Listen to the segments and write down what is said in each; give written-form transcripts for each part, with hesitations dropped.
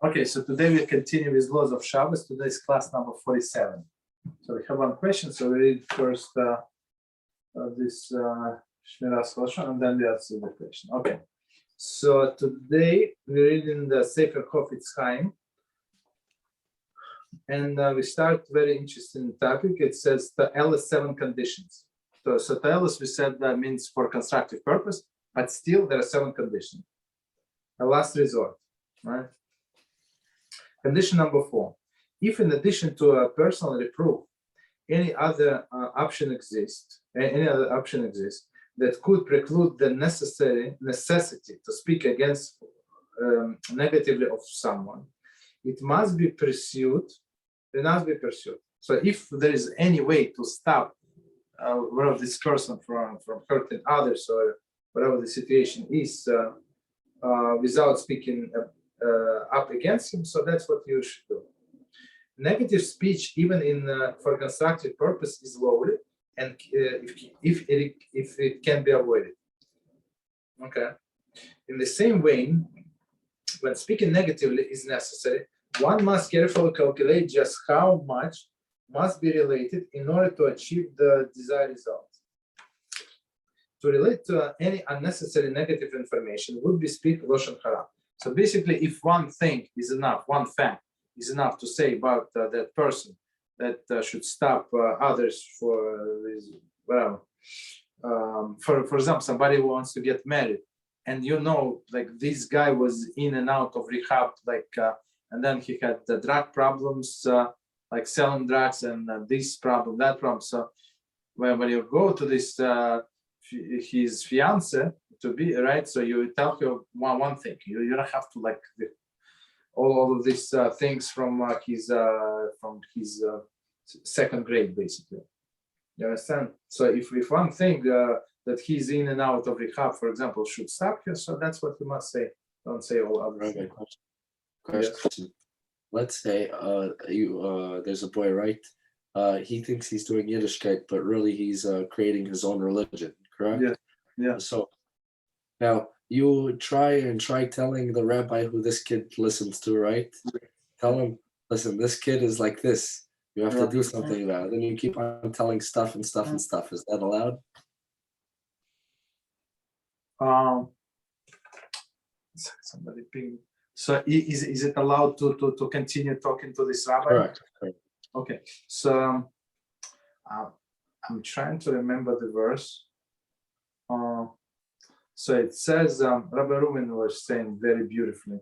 Okay, so today we continue with laws of Shabbos. Today's class number 47. So we have one question. So we read first this Shmiras Lashon, and then we answer the question. Okay. So today we're reading the Sefer Chofetz Chaim, and we start very interesting topic. It says the Ls7 Conditions. So the Ls, we said that means for constructive purpose, but still there are 7 conditions. A last resort, right? Condition number 4. If in addition to a personal reproof, any other option exists that could preclude the necessity to speak against negatively of someone, it must be pursued. It must be pursued. So if there is any way to stop this person from hurting others or whatever the situation is, without speaking up against him, so that's what you should do. Negative speech, even for constructive purpose, is lowly, and if it can be avoided. Okay. In the same way, when speaking negatively is necessary, one must carefully calculate just how much must be related in order to achieve the desired result. To relate to any unnecessary negative information would be speak Lashon Hara. So basically, if one thing is enough, one fact is enough to say about that person that should stop others for this, whatever. For example, somebody wants to get married, and like this guy was in and out of rehab, and then he had the drug problems, like selling drugs, and this problem, that problem. So when you go to this, his fiance to be right, so you tell her one thing. You don't have to like all of these things from his second grade, basically. You understand? So if one thing that he's in and out of rehab, for example, should stop here, so that's what you must say. Don't say all other things. Question. Yes. Let's say there's a boy, right? He thinks he's doing Yiddishkeit, but really he's creating his own religion, correct? Yeah. So now you try telling the rabbi who this kid listens to, right? Tell him, listen, this kid is like this. You have to do something about it. Then you keep on telling stuff and stuff and stuff. Is that allowed? Somebody ping. So is it allowed to continue talking to this rabbi? Correct. Okay. So I'm trying to remember the verse. So it says, Rabbi Reuven was saying very beautifully.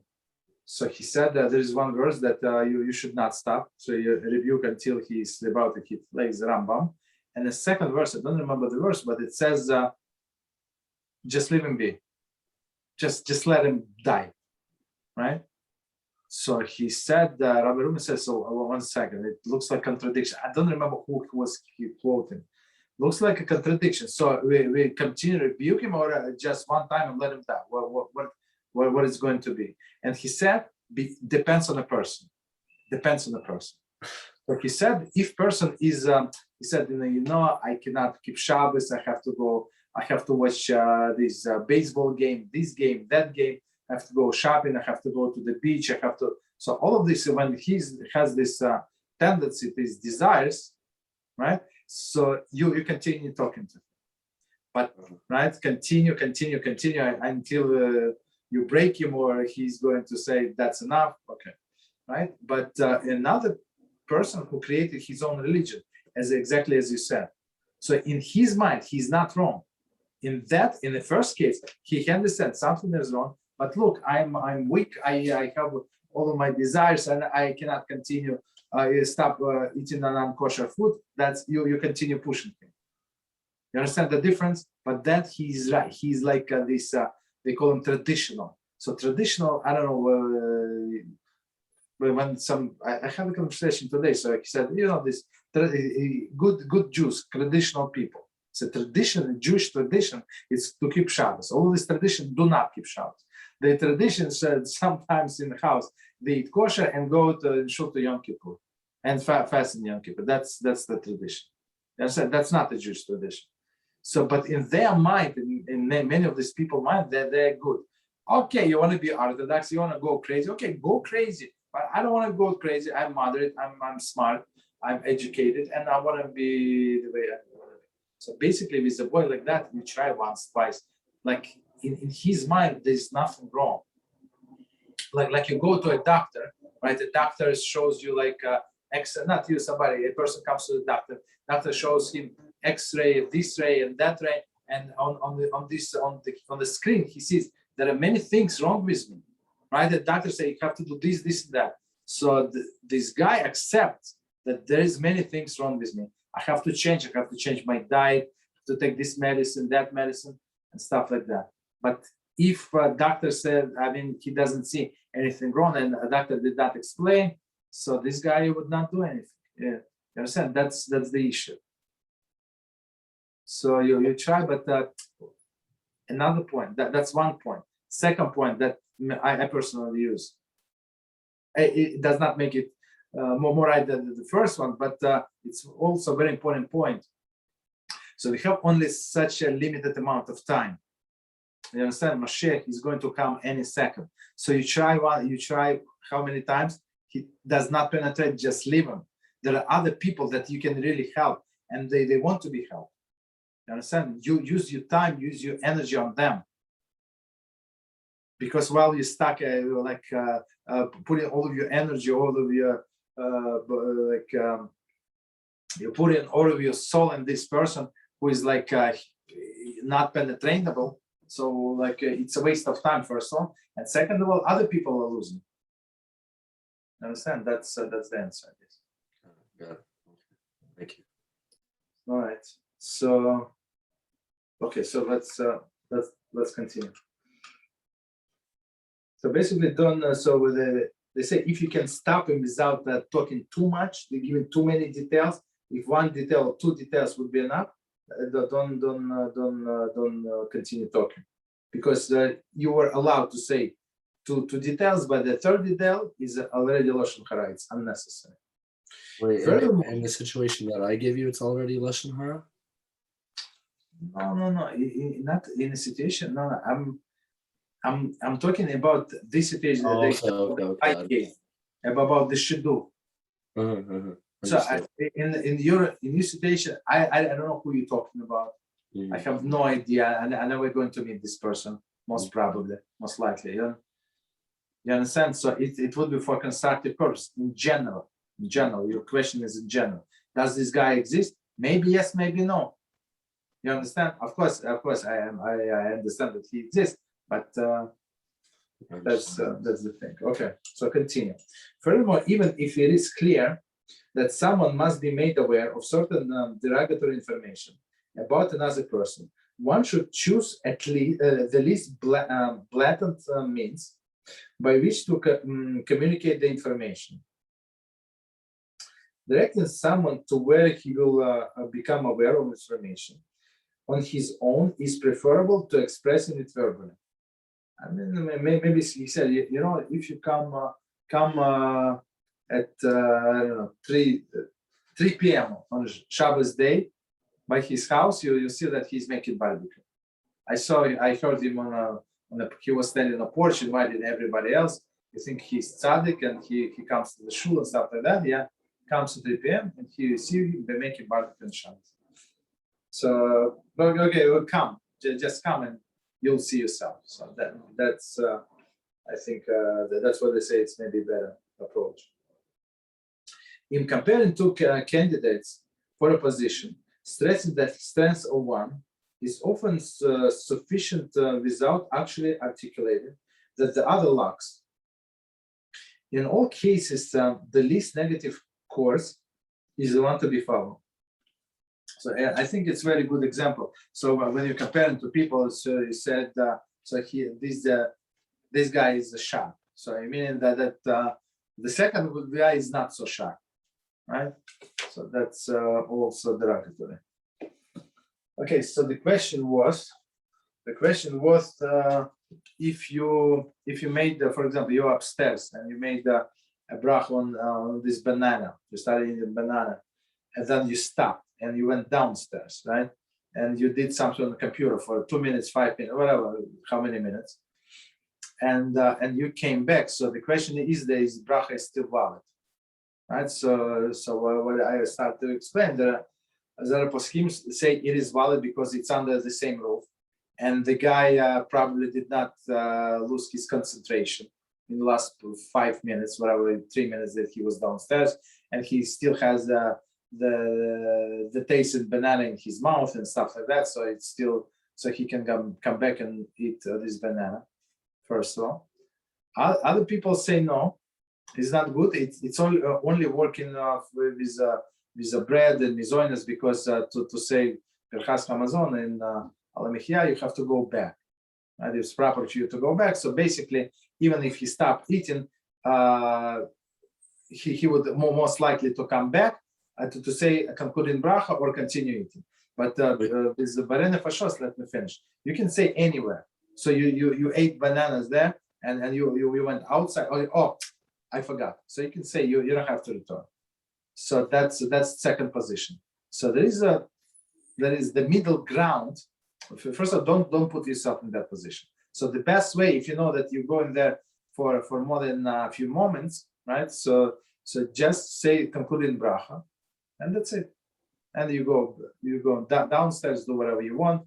So he said that there is one verse that you should not stop. So you rebuke until he's about to hit legs Rambam. And the second verse, I don't remember the verse, but it says, just leave him be. Just let him die. Right? So he said, Rabbi Reuven says, so 1 second, it looks like contradiction. I don't remember who he quoting. Looks like a contradiction. So we continue to rebuke him, or just one time and let him die. What is going to be? And he said, depends on the person. Depends on the person. So he said, if person is, he said, I cannot keep Shabbos. I have to go. I have to watch this baseball game, this game, that game. I have to go shopping. I have to go to the beach. I have to. So all of this, when he has this tendency, these desires, right? So you continue talking to him, but right, continue until you break him, or he's going to say that's enough. Okay, right? But another person who created his own religion, exactly as you said. So in his mind, he's not wrong. In the first case, he understands something is wrong. But look, I'm weak. I have all of my desires, and I cannot continue. Stop eating non-kosher food. That's you continue pushing him. You understand the difference? But that he's right. He's like this. They call him traditional. So traditional. I don't know. When I had a conversation today. So he said, this good Jews, traditional people. It's a tradition. Jewish tradition is to keep Shabbos. All this tradition do not keep Shabbos. The tradition said sometimes in the house they eat kosher and go to shoot to Yom Kippur and fast in Yom Kippur. That's the tradition. That's not the Jewish tradition. So, but in their mind, in many of these people's mind, they're good. Okay, you want to be orthodox, you want to go crazy. Okay, go crazy. But I don't want to go crazy. I'm moderate, I'm smart, I'm educated, and I want to be the way I want to be. So basically, with a boy like that, you try once, twice. Like in his mind, there's nothing wrong. Like you go to a doctor, right? The doctor shows you like not you, somebody, a person comes to the doctor shows him X-ray of this ray and that ray, and on the screen he sees there are many things wrong with me, right? The doctor say you have to do this and that. So this guy accepts that there is many things wrong with me. I have to change my diet, to take this medicine, that medicine, and stuff like that. But if a doctor said, he doesn't see anything wrong, and a doctor did not explain, so this guy would not do anything. Yeah, you understand? That's the issue. So you try, but another point, that's one point. Second point that I personally use. It does not make it more right than the first one, but it's also a very important point. So we have only such a limited amount of time. You understand? Mashiach is going to come any second. So you try how many times? He does not penetrate, just leave him. There are other people that you can really help, and they want to be helped. You understand? You use your time, use your energy on them. Because while you're stuck, putting all of your energy, all of your you put in all of your soul in this person who is not penetratable. So it's a waste of time, first of all, and second of all, other people are losing. Understand? That's the answer, I guess. Got it. Thank you. All right. So okay, so let's continue. So basically, they say if you can stop him without talking too much, they give him too many details. If one detail or two details would be enough, don't continue talking, because you were allowed to say two details, but the third detail is already lashon hara. It's unnecessary. Wait, in the situation that I gave you, it's already lashon hara? No. Not in a situation. No. I'm talking about this situation that I gave about the shidur. So in your situation, I don't know who you're talking about. I have no idea. I know we're going to meet this person, most likely. You understand? So it would be for constructive purpose in general. Your question is in general. Does this guy exist? Maybe yes, maybe no. You understand? Of course, I understand that he exists, but that's the thing. Okay, so continue. Furthermore, even if it is clear that someone must be made aware of certain derogatory information about another person, one should choose at least the least blatant means by which to communicate the information. Directing someone to where he will become aware of information on his own is preferable to expressing it verbally. Maybe he said, if you come at I don't know 3 p.m. on Shabbos day by his house, you see that he's making barbecue. I heard him he was standing on a porch inviting everybody else. You think he's tzaddik and he comes to the shul and stuff like that. Yeah, comes at 3 p.m. and you see him, they making barbecue on Shabbos. So okay, well, come, just come and you'll see yourself. So that's I think that's what they say. It's maybe a better approach. In comparing two candidates for a position, stressing that strength of one is often sufficient without actually articulating that the other lacks. In all cases, the least negative course is the one to be followed. So I think it's a very good example. So when you're comparing to people, so you said, this guy is a sharp. So I mean that the second guy is not so sharp, right? So that's also derogatory. Okay, so the question was if you made, for example, you're upstairs and you made a brach on this banana, you started eating the banana, and then you stopped and you went downstairs, right? And you did something on the computer for 2 minutes, 5 minutes, whatever, how many minutes. and you came back. So the question is, bracha is still valid, right? So what I start to explain, there are poskim say it is valid because it's under the same roof, and the guy probably did not lose his concentration in the last 5 minutes, whatever 3 minutes that he was downstairs, and he still has the tasted banana in his mouth and stuff like that. So it's still, so he can come back and eat this banana. First of all, other people say no, it's not good. It's only working with bread and mizoinas, because to say perchas Hamazon in Alamechia, you have to go back. Right? It's proper for you to go back. So basically, even if he stopped eating, he would most likely to come back to say concluding bracha or continue eating. But with the barene fashos, let me finish. You can say anywhere. So you ate bananas there, and you went outside. Oh, I forgot. So you can say you don't have to return. So that's second position. So there is the middle ground. First of all, don't put yourself in that position. So the best way, if you know that you're going there for more than a few moments, right? So just say concluding bracha, and that's it. And you go downstairs, do whatever you want,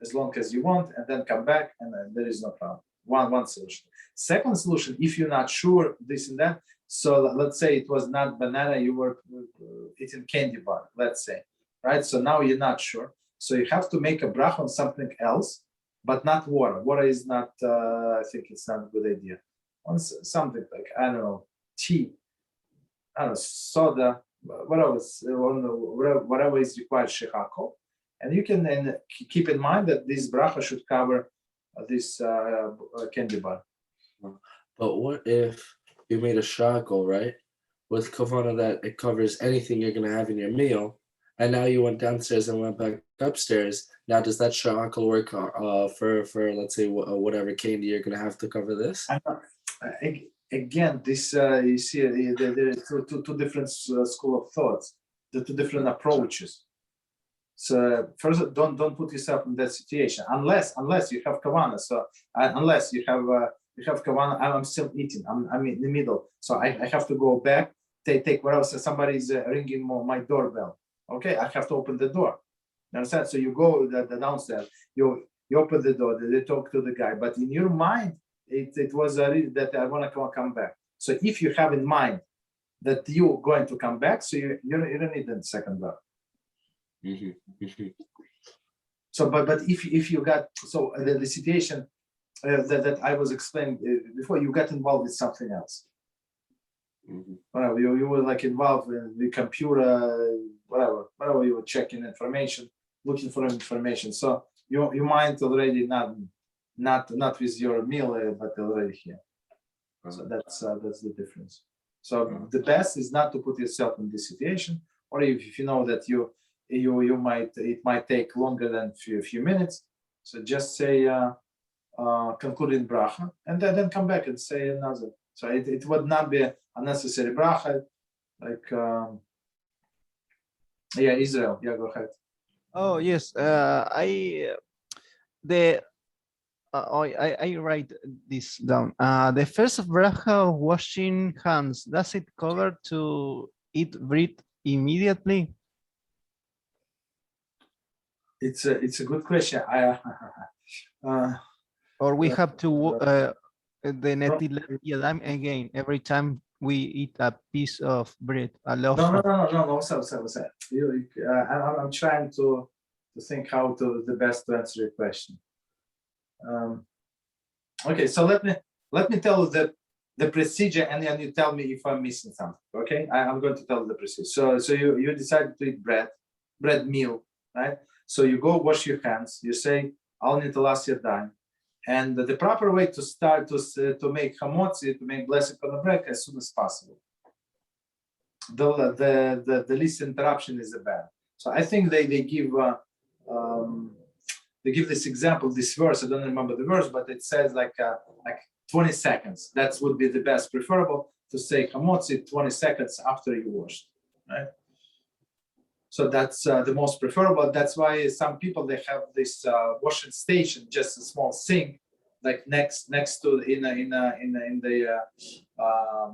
as long as you want, and then come back, and then there is no problem. One solution. Second solution, if you're not sure this and that, so let's say it was not banana, you were eating candy bar, let's say, right? So now you're not sure. So you have to make a bracha on something else, but not water. Water is not, I think it's not a good idea. On something like, I don't know, tea, I don't know, soda, whatever is required shechako. And you can then keep in mind that this bracha should cover this candy bar. But what if you made a shackle, right? With kavana that it covers anything you're going to have in your meal, and now you went downstairs and went back upstairs. Now, does that shackle work for let's say whatever candy you're going to have to cover this? Again, this you see, there are two different school of thoughts, the two different approaches. So first, don't put yourself in that situation unless you have kavana. So unless you have kavana, I'm still eating. I'm in the middle, so I have to go back. Take whatever. So somebody's ringing my doorbell. Okay, I have to open the door. You understand? So you go the downstairs. You open the door. They talk to the guy, but in your mind, it was that I want to come back. So if you have in mind that you're going to come back, so you don't need the second door. Mm-hmm. So, but if you got the situation that I was explaining before, you got involved with something else. Mm-hmm. Whatever you were like involved in the computer, whatever you were checking information, looking for information. So your mind already not with your meal, but already here. So that's the difference. So the best is not to put yourself in this situation, or if you know that it might take longer than a few minutes. So just say concluding bracha, and then come back and say another. So it would not be unnecessary bracha, like Israel. Yeah, go ahead. Oh yes, I write this down. The first bracha, washing hands, does it cover to eat bread immediately? It's a good question. Or we have to the netilat yadayim again every time we eat a piece of bread, a loaf. No. So, I'm trying to think how the best to answer your question. Okay, so let me tell you the procedure, and then you tell me if I'm missing something. Okay, I'm going to tell you the procedure. So you decide to eat bread meal, right? So you go wash your hands. You say al nitilas yadayim. And the proper way to start to make hamotzi, to make blessing on the bread as soon as possible. The least interruption is the bad. So I think they give this example, this verse. I don't remember the verse, but it says like 20 seconds. That would be the best, preferable to say hamotzi 20 seconds after you washed, right? So that's the most preferable. That's why some people, they have this washing station, just a small sink, like next to in the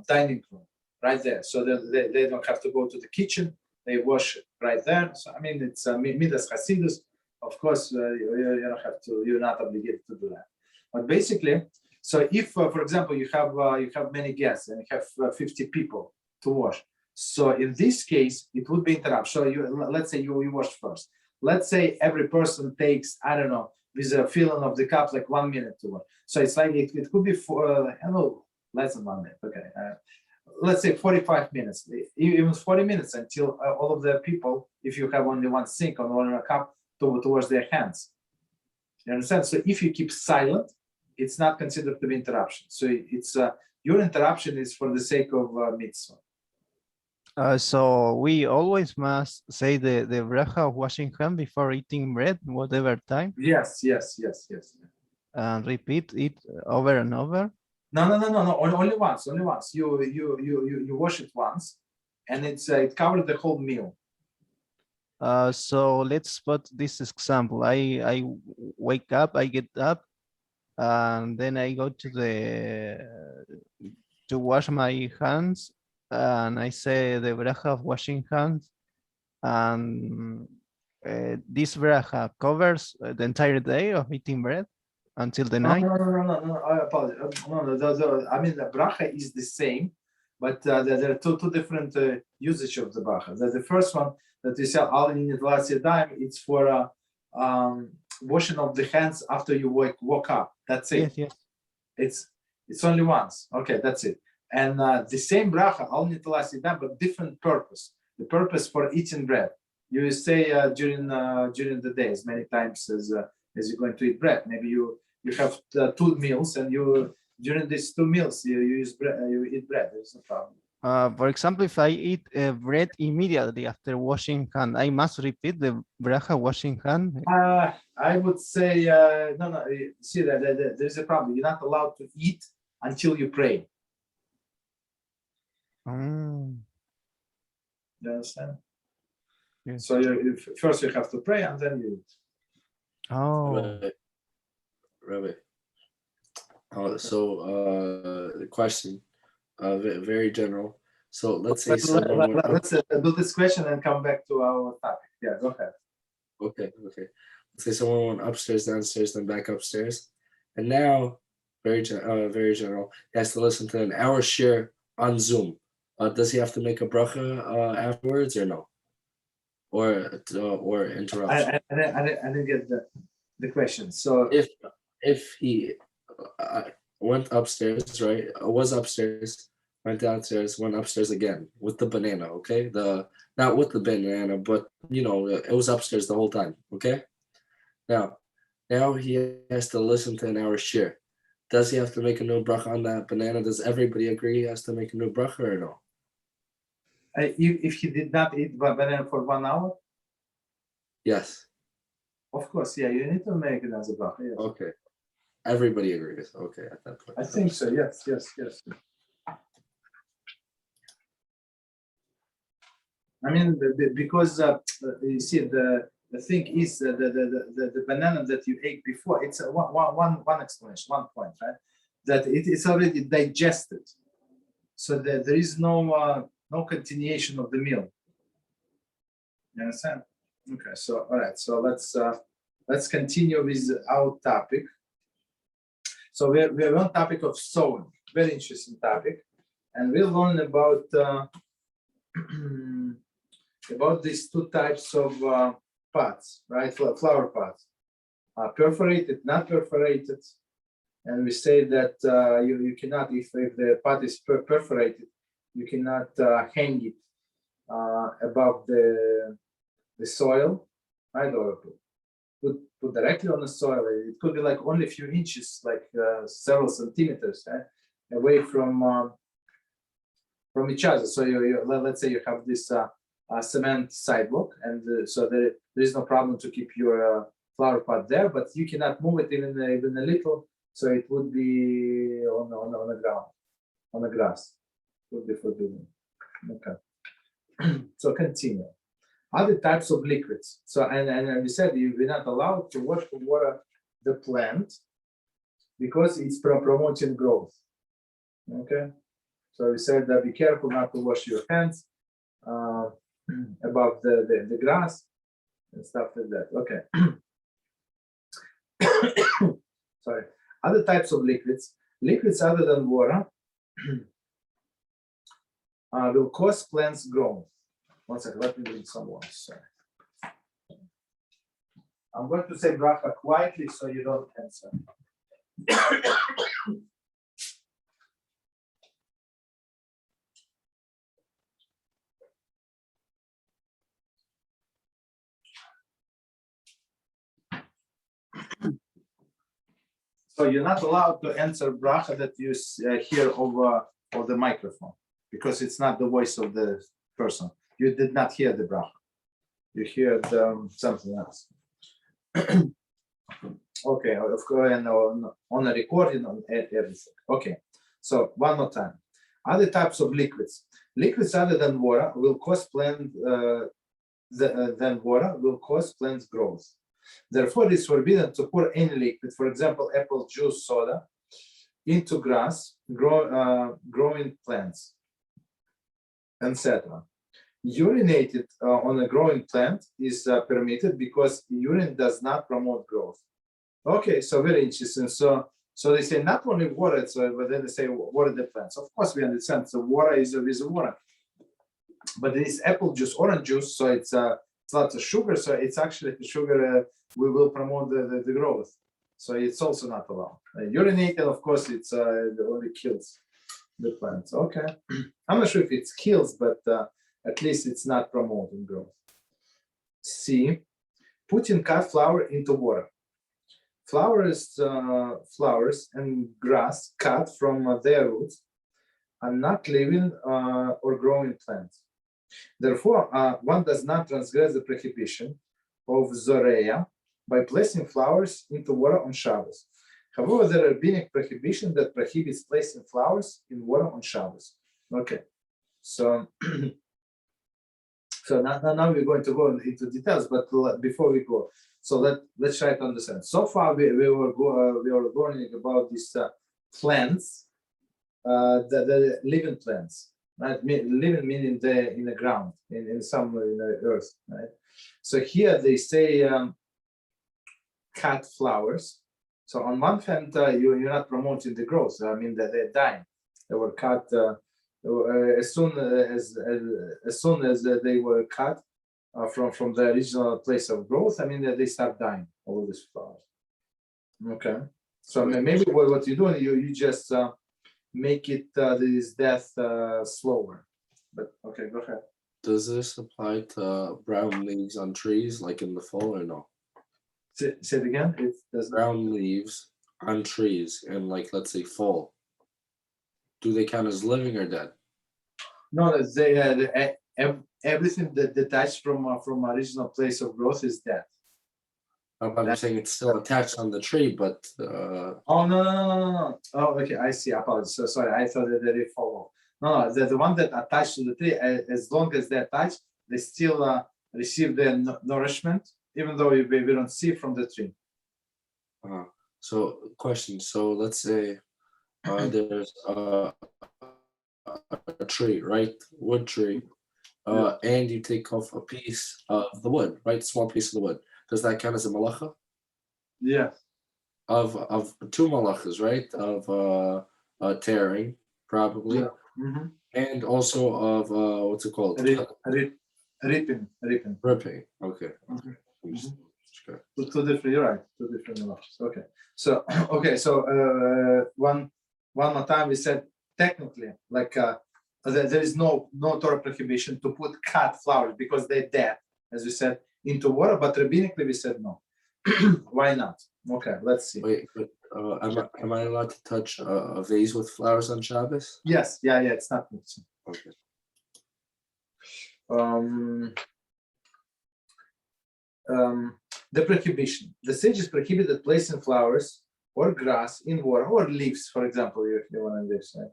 dining room, right there. So they don't have to go to the kitchen. They wash it right there. So I mean, it's midas chasidus. Of course, you don't have to. You're not obligated to do that. But basically, so if, for example, you have many guests and you have 50 people to wash. So in this case, it would be interruption. So let's say you wash first. Let's say every person takes, I don't know, with a filling of the cup, like 1 minute to wash. So it's like it could be for less than 1 minute. Okay, let's say 45 minutes, even 40 minutes until all of the people, if you have only one sink or one cup, to wash their hands. You understand? So if you keep silent, it's not considered to be interruption. So it's your interruption is for the sake of mitzvah. So we always must say the bracha of washing hand before eating bread, whatever time. Yes. And repeat it over and over. No. Only once. You wash it once, and it covers the whole meal. So let's put this example. I wake up, I get up, and then I go to wash my hands, and I say the bracha of washing hands, and this bracha covers the entire day of eating bread until the night. No. I apologize. No. I mean, the bracha is the same, but there are two different usage of the bracha. The first one that we say al nitlas yadayim, it's for washing of the hands after you woke up. That's it. Yes. It's only once. Okay, that's it. And the same bracha al nitlas yadayim, but different purpose. The purpose for eating bread. You say during the day as many times as you're going to eat bread. Maybe you have 2 meals, and during these 2 meals you use bread. You eat bread. There's no problem. For example, if I eat bread immediately after washing hand, I must repeat the bracha washing hand. I would say no. See that there's a problem. You're not allowed to eat until you pray. You understand? Yes. So first you have to pray, and then you eat. Oh. Rabbi. So the question, very general. So let's say let's do this question and come back to our topic. Yeah, go ahead. Okay. Let's say someone went upstairs, downstairs, then back upstairs, and now very general. He has to listen to an hour shiur on Zoom. Does he have to make a bracha afterwards, or no? Or interruption? I didn't get the question. So if he went upstairs, right? Was upstairs, went downstairs, went upstairs again with the banana. Okay, not with the banana, but it was upstairs the whole time. Okay, now he has to listen to an hour shiur. Does he have to make a new bracha on that banana? Does everybody agree he has to make a new bracha or no? If he did not eat banana for 1 hour? Yes. Of course, yeah, you need to make it as a bracha. Yes. Okay. Everybody agrees. Okay, at that point. I think so. Yes. I mean, because you see, the thing is the banana that you ate before. It's one explanation, 1 point, right? That it's already digested, so that there is no continuation of the meal. You understand? Okay. So all right. So let's continue with our topic. So we're on topic of sewing, very interesting topic, and we'll learn about these 2 types of pots, right? Flower pots, perforated, not perforated, and we say that you cannot, if the pot is perforated, you cannot hang it above the soil, right? Or put directly on the soil. It could be like only a few inches, like several centimeters, right? Away from each other. So let's say you have this cement sidewalk, and so there is no problem to keep your flower pot there, but you cannot move it even a little, so it would be on the ground, on the grass. It would be forbidden. Okay. So continue. Other types of liquids. So and we said we're not allowed to wash with water the plant because it's promoting growth. Okay, so we said that be careful not to wash your hands above the grass and stuff like that. Okay. Sorry. Other types of liquids other than water will cause plants growth. One second, let me drink some water. Sorry. I'm going to say bracha quietly so you don't answer. So you're not allowed to answer bracha that you hear over the microphone, because it's not the voice of the person. You did not hear the bracha. You heard something else. Okay, of course, and on a recording, on everything. Okay, so one more time. Other types of liquids other than water will cause plants growth. Therefore, it is forbidden to pour any liquid, for example, apple juice, soda, into grass, growing plants, etc. Urinated on a growing plant is permitted because urine does not promote growth. Okay, so very interesting. So they say not only water, but then they say water the plants. Of course, we understand. So water is with water, but it is apple juice, orange juice. So it's lots of sugar. So it's actually the sugar we will promote the growth. So it's also not allowed. Urinated, of course, it's only kills the plants. Okay, I'm not sure if it kills, but at least it's not promoting growth. C, putting cut flower into water. Flowers and grass cut from their roots are not living or growing plants. Therefore, one does not transgress the prohibition of Zoreya by placing flowers into water on Shabbos. However, there are rabbinic prohibition that prohibits placing flowers in water on Shabbos. Okay, so now we're going to go into details, but before we go, so let's try to understand. So far, we were learning about these plants, the living plants, right? Living meaning in the ground, in somewhere in the earth, right? So here they say cut flowers. So on one hand, you're not promoting the growth. I mean that they're dying. They were cut as soon as they were cut from the original place of growth. I mean that they start dying, all of these flowers. Okay, so maybe what you do, you just make it this death slower. But okay, go ahead. Does this apply to brown leaves on trees, like in the fall, or no? Say it again. It does brown leaves on trees in, like, let's say fall. Do they count as living or dead? No, they everything that detached from original place of growth is dead. I'm saying it's still attached on the tree, but Oh no. Oh, okay, I see. I apologize. So sorry, I thought that they follow. No, the one that attached to the tree, as long as they're attached, they still receive their nourishment, even though we don't see from the tree. So question. So let's say there's a tree, right? Wood tree, and you take off a piece of the wood, right? Small piece of the wood. Does that count as a malacha? Yeah. Of two malachas, right? Of tearing, probably, and also of what's it called? Ripping. Ripping. Okay. Two different. You're right. Two different malachas. Okay. So one more time we said technically, like there is no Torah prohibition to put cut flowers because they're dead, as we said, into water, but rabbinically we said no. Why not? Okay, let's see. Wait, but am I allowed to touch a vase with flowers on Shabbos? Yes, yeah, it's not mixing. Okay. The prohibition. The sages prohibited placing flowers or grass in water or leaves, for example, if you want to leaves, right,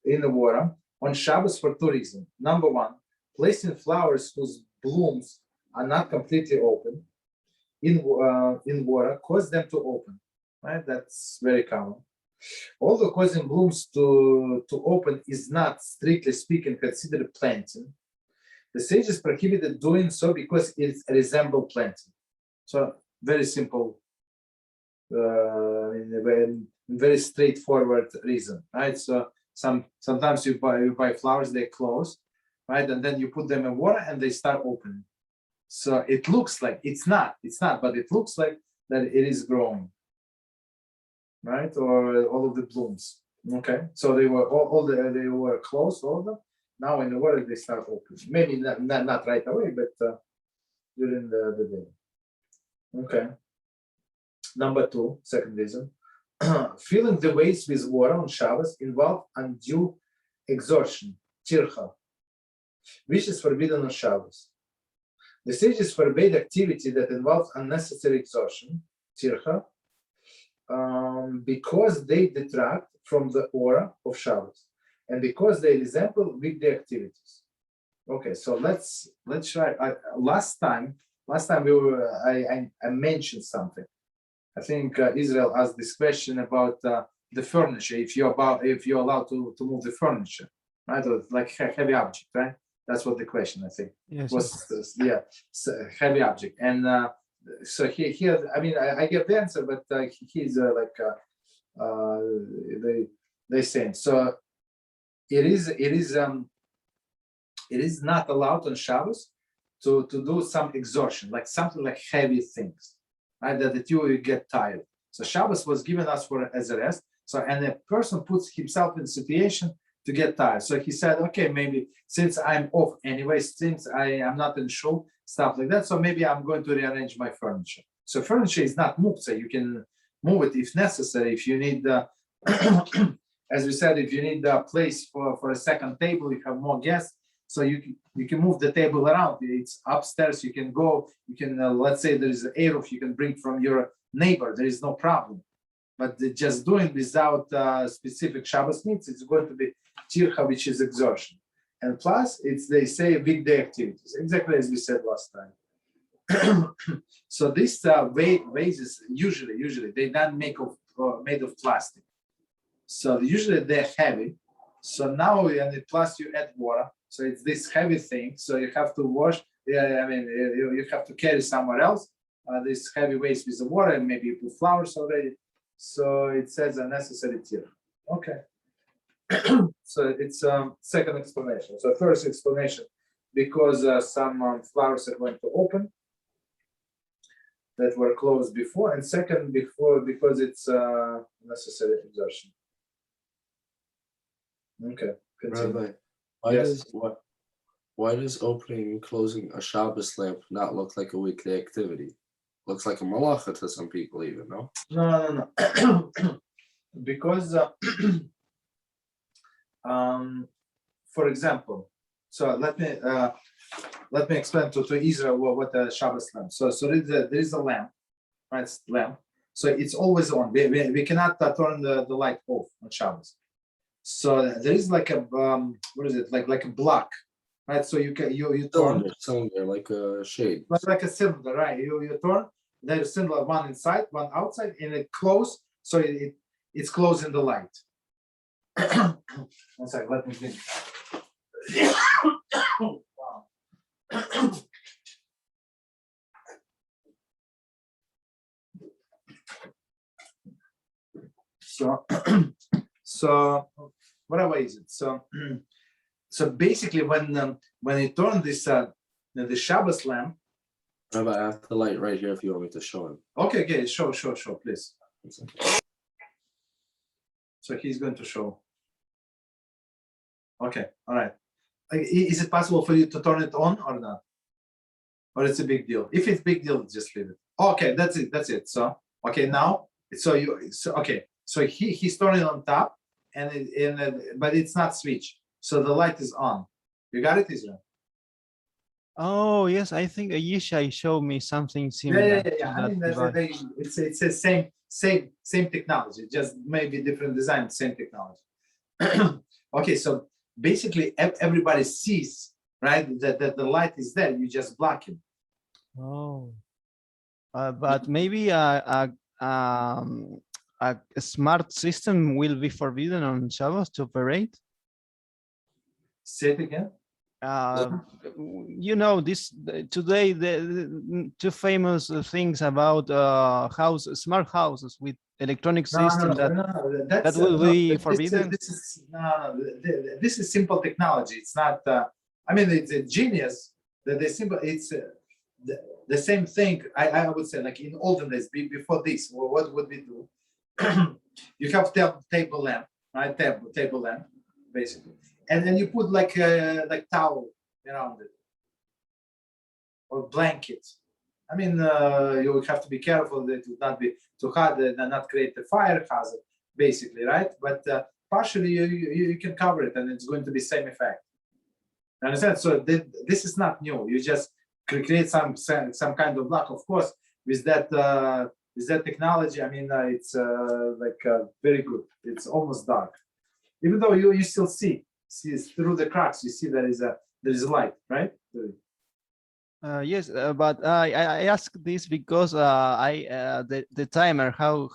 in the water on Shabbos for two reasons. Number one, placing flowers whose blooms are not completely open in water cause them to open. right? That's very common. Although causing blooms to open is not, strictly speaking, considered planting, the sages prohibited doing so because it resembles planting. So very simple, very straightforward reason, right? So sometimes you buy flowers, they close, right? And then you put them in water and they start opening. So it looks like it's not, but it looks like that it is growing, right? Or all of the blooms. Okay, so they were they were closed, all of them. Now in the water they start opening. Maybe not right away, but during the day. Okay. Number two, second reason, filling the waste with water on Shabbos involve undue exertion, tircha, which is forbidden on Shabbos. The sages forbade activity that involves unnecessary exertion, tircha, because they detract from the aura of Shabbos and because they resemble weekday activities. Okay, so let's try. Last time we were, I mentioned something. I think Israel asked this question about the furniture. If you're allowed to move the furniture, right? Or like heavy object, right? That's what the question, I think, was. Yeah, so heavy object. And so here, I mean, I get the answer, but he's they saying so. It is not allowed on Shabbos to do some exertion, like something like heavy things, right? That you get tired. So Shabbos was given us as a rest. So and a person puts himself in a situation to get tired. So he said, okay, maybe since I'm off anyway, since I am not in shul, stuff like that. So maybe I'm going to rearrange my furniture. So furniture is not moved, so you can move it if necessary. If you need, as we said, if you need a place for a second table, you have more guests. So you can move the table around. It's upstairs. You can go. You can let's say there is an eruv you can bring from your neighbor. There is no problem. But just doing without specific Shabbos needs, it's going to be tircha, which is exertion. And plus, they say weekday activities, exactly as we said last time. So this vases usually they're not made of plastic. So usually they're heavy. So now and plus you add water. So it's this heavy thing. So you have to wash. Yeah, I mean you have to carry somewhere else this heavy waste with the water, and maybe you put flowers already. So it says unnecessary tir. Okay. So it's second explanation. So first explanation, because some flowers are going to open that were closed before, and second because it's necessary exertion. Okay. Continue. Rabbi, why does opening and closing a Shabbos lamp not look like a weekly activity? Looks like a malacha to some people, even, no? No. Because, for example, so let me explain to Israel what a Shabbos lamp. So there is a lamp, right? Lamp. So it's always on. We cannot turn the light off on Shabbos. So there is like a what is it? Like a block, right? So you turn cylinder like a shade, like a cylinder, right? You turn. There's a cylinder, one inside, one outside, and it close. So it's closing the light. One second, let me think. Wow. So whatever is it? So basically, when you turn this the Shabbos lamp. Rabbi, I have the light right here if you want me to show him. Okay, show, please. So he's going to show. Okay, all right. Is it possible for you to turn it on or not? Or it's a big deal? If it's big deal, just leave it. Okay, that's it. So okay, now so he's turning on top, but it's not switch. So the light is on. You got it, Israel? Oh yes, I think Yishai showed me something similar. Yeah. I mean, it's the same technology, just maybe different design, same technology. Okay, so basically everybody sees, right, that the light is there. You just block it. Oh, but maybe a smart system will be forbidden on Shabbos to operate? Say it again. You know, today the two famous things about smart houses with electronic system that will be forbidden. This is simple technology. It's not. I mean, it's a genius. It's the same thing. I would say, like in olden days, before this, what would we do? You have table lamp, right? Table lamp, basically, and then you put like towel around it or blanket. I mean, you would have to be careful that it would not be too hot and not create a fire hazard, basically, right? But partially you can cover it, and it's going to be same effect. Understand? So this is not new. You just create some kind of block. Of course, with that technology, I mean, it's very good. It's almost dark, even though you still see through the cracks. You see there is light, right? Yes, but I ask this because the timer. How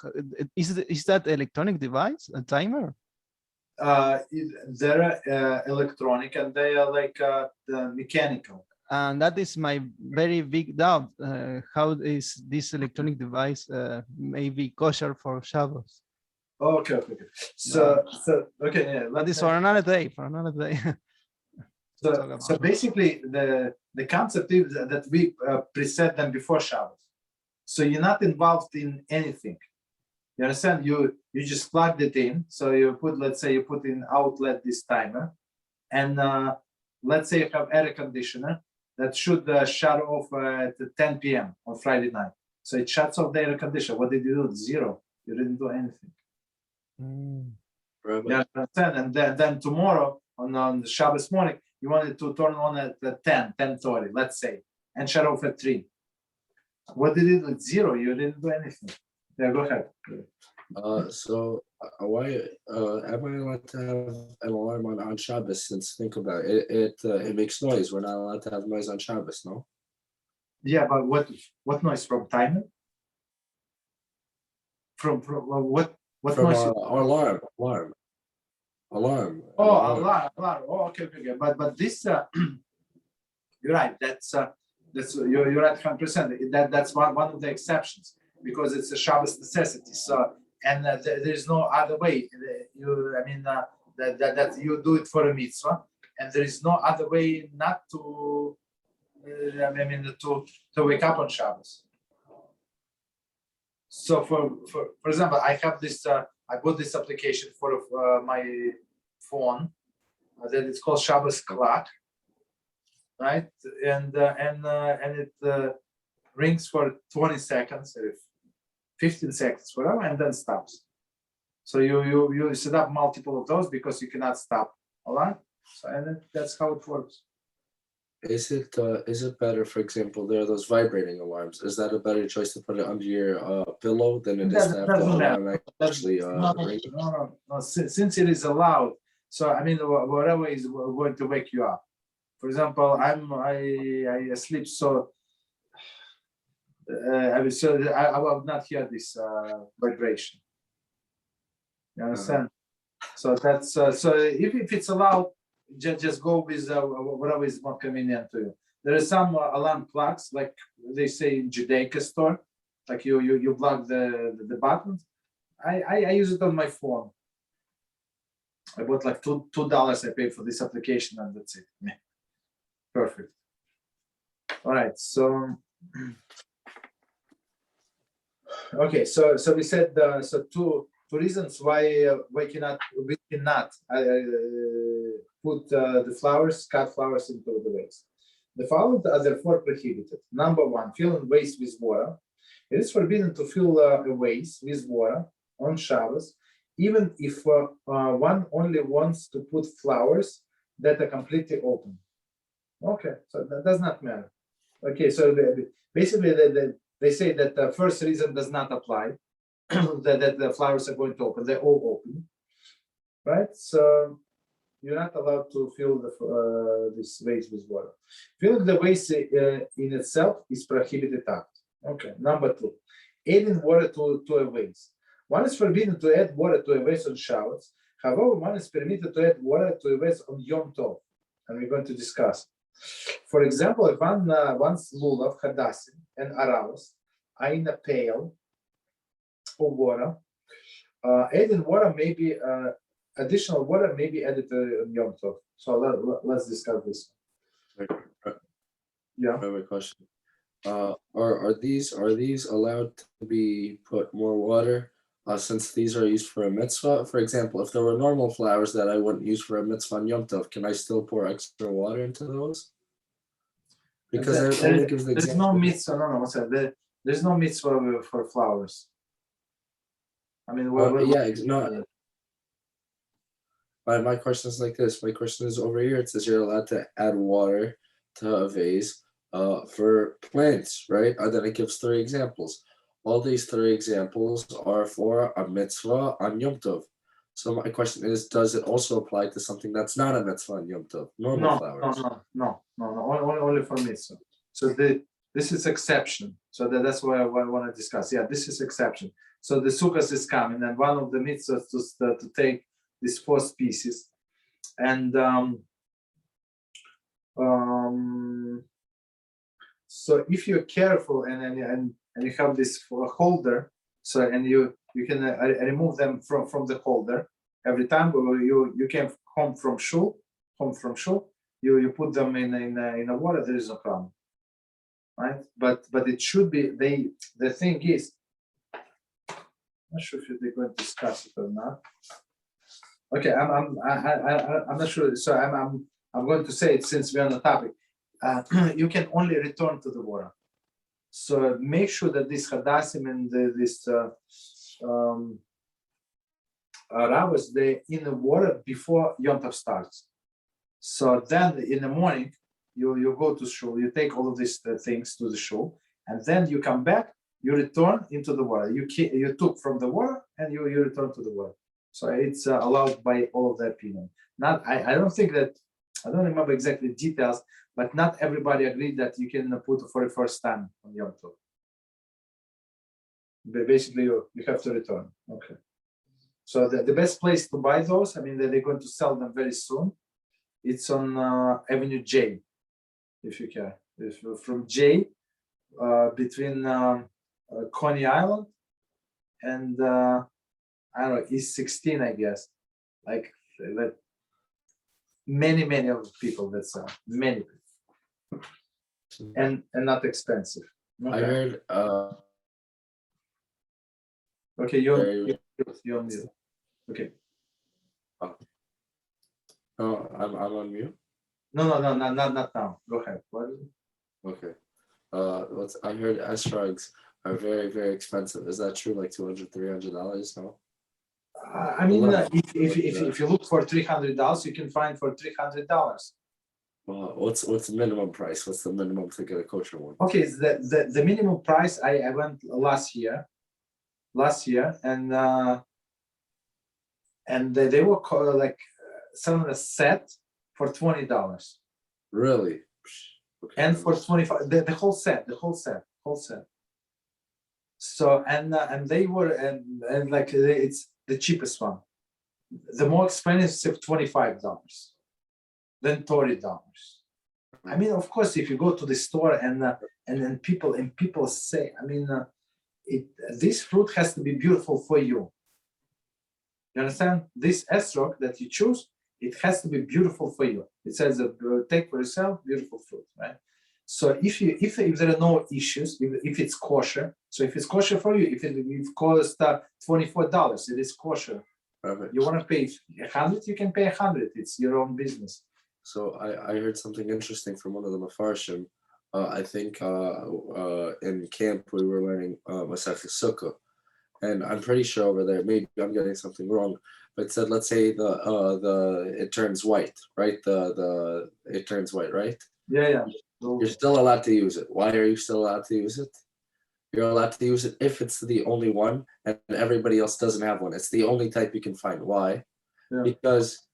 is that electronic device? A timer? They're electronic and they are like the mechanical. And that is my very big doubt. How is this electronic device maybe kosher for Shabbos? Okay. So okay, yeah. But it's for another day. So basically, the concept is that we preset them before Shabbos. So you're not involved in anything. You understand? You just plugged it in. So you put, let's say you put in outlet this timer, and let's say you have air conditioner that should shut off at 10 p.m. on Friday night. So it shuts off the air conditioner. What did you do? Zero. You didn't do anything. Right. You understand? And then tomorrow on the Shabbos morning, you wanted to turn on at 10:30, let's say, and shut off at 3. What did you do? Zero. You didn't do anything. Yeah, go ahead. So why am I allowed to have an alarm on Shabbos? Since think about it, it makes noise. We're not allowed to have noise on Shabbos, no? Yeah, but what noise from timer? From what From noise? alarm. Oh, alarm. Oh, okay. But this, you're right. That's you're right 100%. That's one of the exceptions, because it's a Shabbos necessity. So, and there's no other way. That you do it for a mitzvah, and there is no other way not to. To wake up on Shabbos. So, for example, I have this. I bought this application for my phone. That it's called Shabbos clock, right? And it rings for 20 seconds, 15 seconds, whatever, and then stops. So you set up multiple of those because you cannot stop. All right. So that's how it works. Is it better, for example, there are those vibrating alarms? Is that a better choice to put it under your pillow than it is to have the alarm actually ring? No. Since it is allowed, so I mean, whatever is going to wake you up. For example, I sleep, so I will not hear this vibration. You understand? So that's so if it's allowed, just go with whatever is more convenient to you. There are some alarm clocks, like they say in Judaica store, like you plug the buttons. I use it on my phone. I bought like $2 I paid for this application, and that's it. Perfect. All right, so okay, so we said so two reasons why we cannot put the flowers, cut flowers into the vase. The following are therefore prohibited. Number 1, filling vase with water. It is forbidden to fill a vase with water on Shabbos, even if one only wants to put flowers that are completely open. Okay, so that does not matter. Okay, so basically they say that the first reason does not apply, that the flowers are going to open. They're all open, right? So you're not allowed to fill this vase with water. Filling the vase in itself is prohibited act. Okay, number 2, adding water to a vase. One is forbidden to add water to a vase on Shabbos. However, one is permitted to add water to a vase on Yom Tov, and we're going to discuss. For example, if one's lulav, hadassim, and aravos are in a pail of water, adding water may be additional water may be added to Yom Tov. So let's discuss this. Yeah. I have a question. Are these allowed to be put more water since these are used for a mitzvah? For example, if there were normal flowers that I wouldn't use for a mitzvah on Yom Tov, can I still pour extra water into those? Because it only gives the there's example. no mitzvah. No, what's that? There's no mitzvah for flowers. I mean, no. My question is like this. My question is over here. It says you're allowed to add water to a vase for plants, right? And then it gives 3 examples. All these 3 examples are for a mitzvah on Yom Tov. So my question is, does it also apply to something that's not a mitzvah on Yom Tov? Normal flowers. No. Only for mitzvah. So this is exception. So that's why I want to discuss. Yeah, this is exception. So the sukkah is coming, and one of the mitzvahs to take these 4 species, and so if you're careful and you have this holder, so and you can remove them from the holder every time you came home from shul, you put them in a water, there is no problem, right? But it should be the thing is, I'm not sure if they're going to discuss it or not. Okay, I'm not sure. So I'm going to say it since we're on the topic. You can only return to the water. So make sure that this hadassim and this rabbis, they in the water before Yom Tov starts. So then in the morning you go to shul, you take all of these things to the shul, and then you come back, you return into the water. You took from the water and you return to the water. So it's allowed by all of the opinion. I don't think that, I don't remember exactly details, but not everybody agreed that you can put for the first time on Yom Tov. Basically, you have to return. Okay. So the best place to buy those, I mean, they're going to sell them very soon. It's on Avenue J, if you can. From J, between Coney Island and I don't know, East 16, I guess. Like many of people that sell, many people, and not expensive. Okay. I heard. Okay, you're on mute. Okay. Oh, I'm on mute. No, not now. Go ahead. What is it? Okay. I heard estrags are very expensive. Is that true? Like $200-$300? No. I mean, if you look for $300, you can find for $300. What's the minimum price? What's the minimum to get a kosher one? Okay, the minimum price I went last year, and they were like selling a set for $20. Really? Okay. And for 25, the whole set. So and they were and like it's the cheapest one. The more expensive $25, then $30. I mean, of course, if you go to the store and then people say, I mean, this fruit has to be beautiful for you. You understand? This estrog that you choose, it has to be beautiful for you. It says, take for yourself beautiful fruit, right? So if there are no issues, if it's kosher, so if it's kosher for you, if it costs $24, it is kosher. Perfect. You want to pay $100, you can pay $100. It's your own business. So I heard something interesting from one of the Mefarshim. I think in camp we were learning Masechah Sukkah, and I'm pretty sure over there, maybe I'm getting something wrong, but it said, let's say it turns white, right? It turns white, right? Yeah. You're still allowed to use it. Why are you still allowed to use it? You're allowed to use it if it's the only one and everybody else doesn't have one. It's the only type you can find. Why? Yeah. Because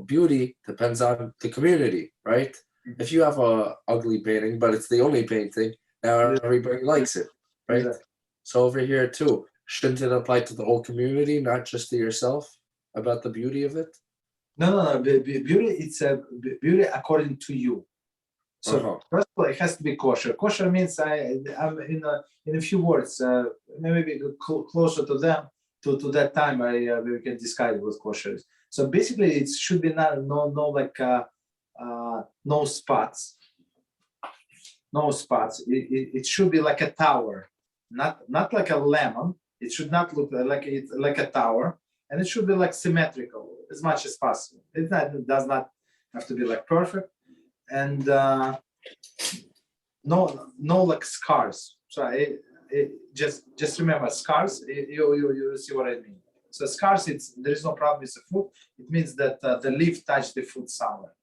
beauty depends on the community, right? Mm-hmm. If you have a ugly painting, but it's the only painting, now everybody likes it, right? Exactly. So over here too, shouldn't it apply to the whole community, not just to yourself, about the beauty of it? No. Beauty, it's a beauty according to you. So first of all, it has to be kosher. Kosher means I'm in a few words, maybe closer to them to that time. We can describe what kosher is. So basically, it should be no spots. No spots. It should be like a tower, not like a lemon. It should not look like a tower, and it should be like symmetrical as much as possible. It does not have to be like perfect, and no like scars. So just remember scars. You see what I mean. So scars, there is no problem with the foot. It means that the leaf touched the foot somewhere.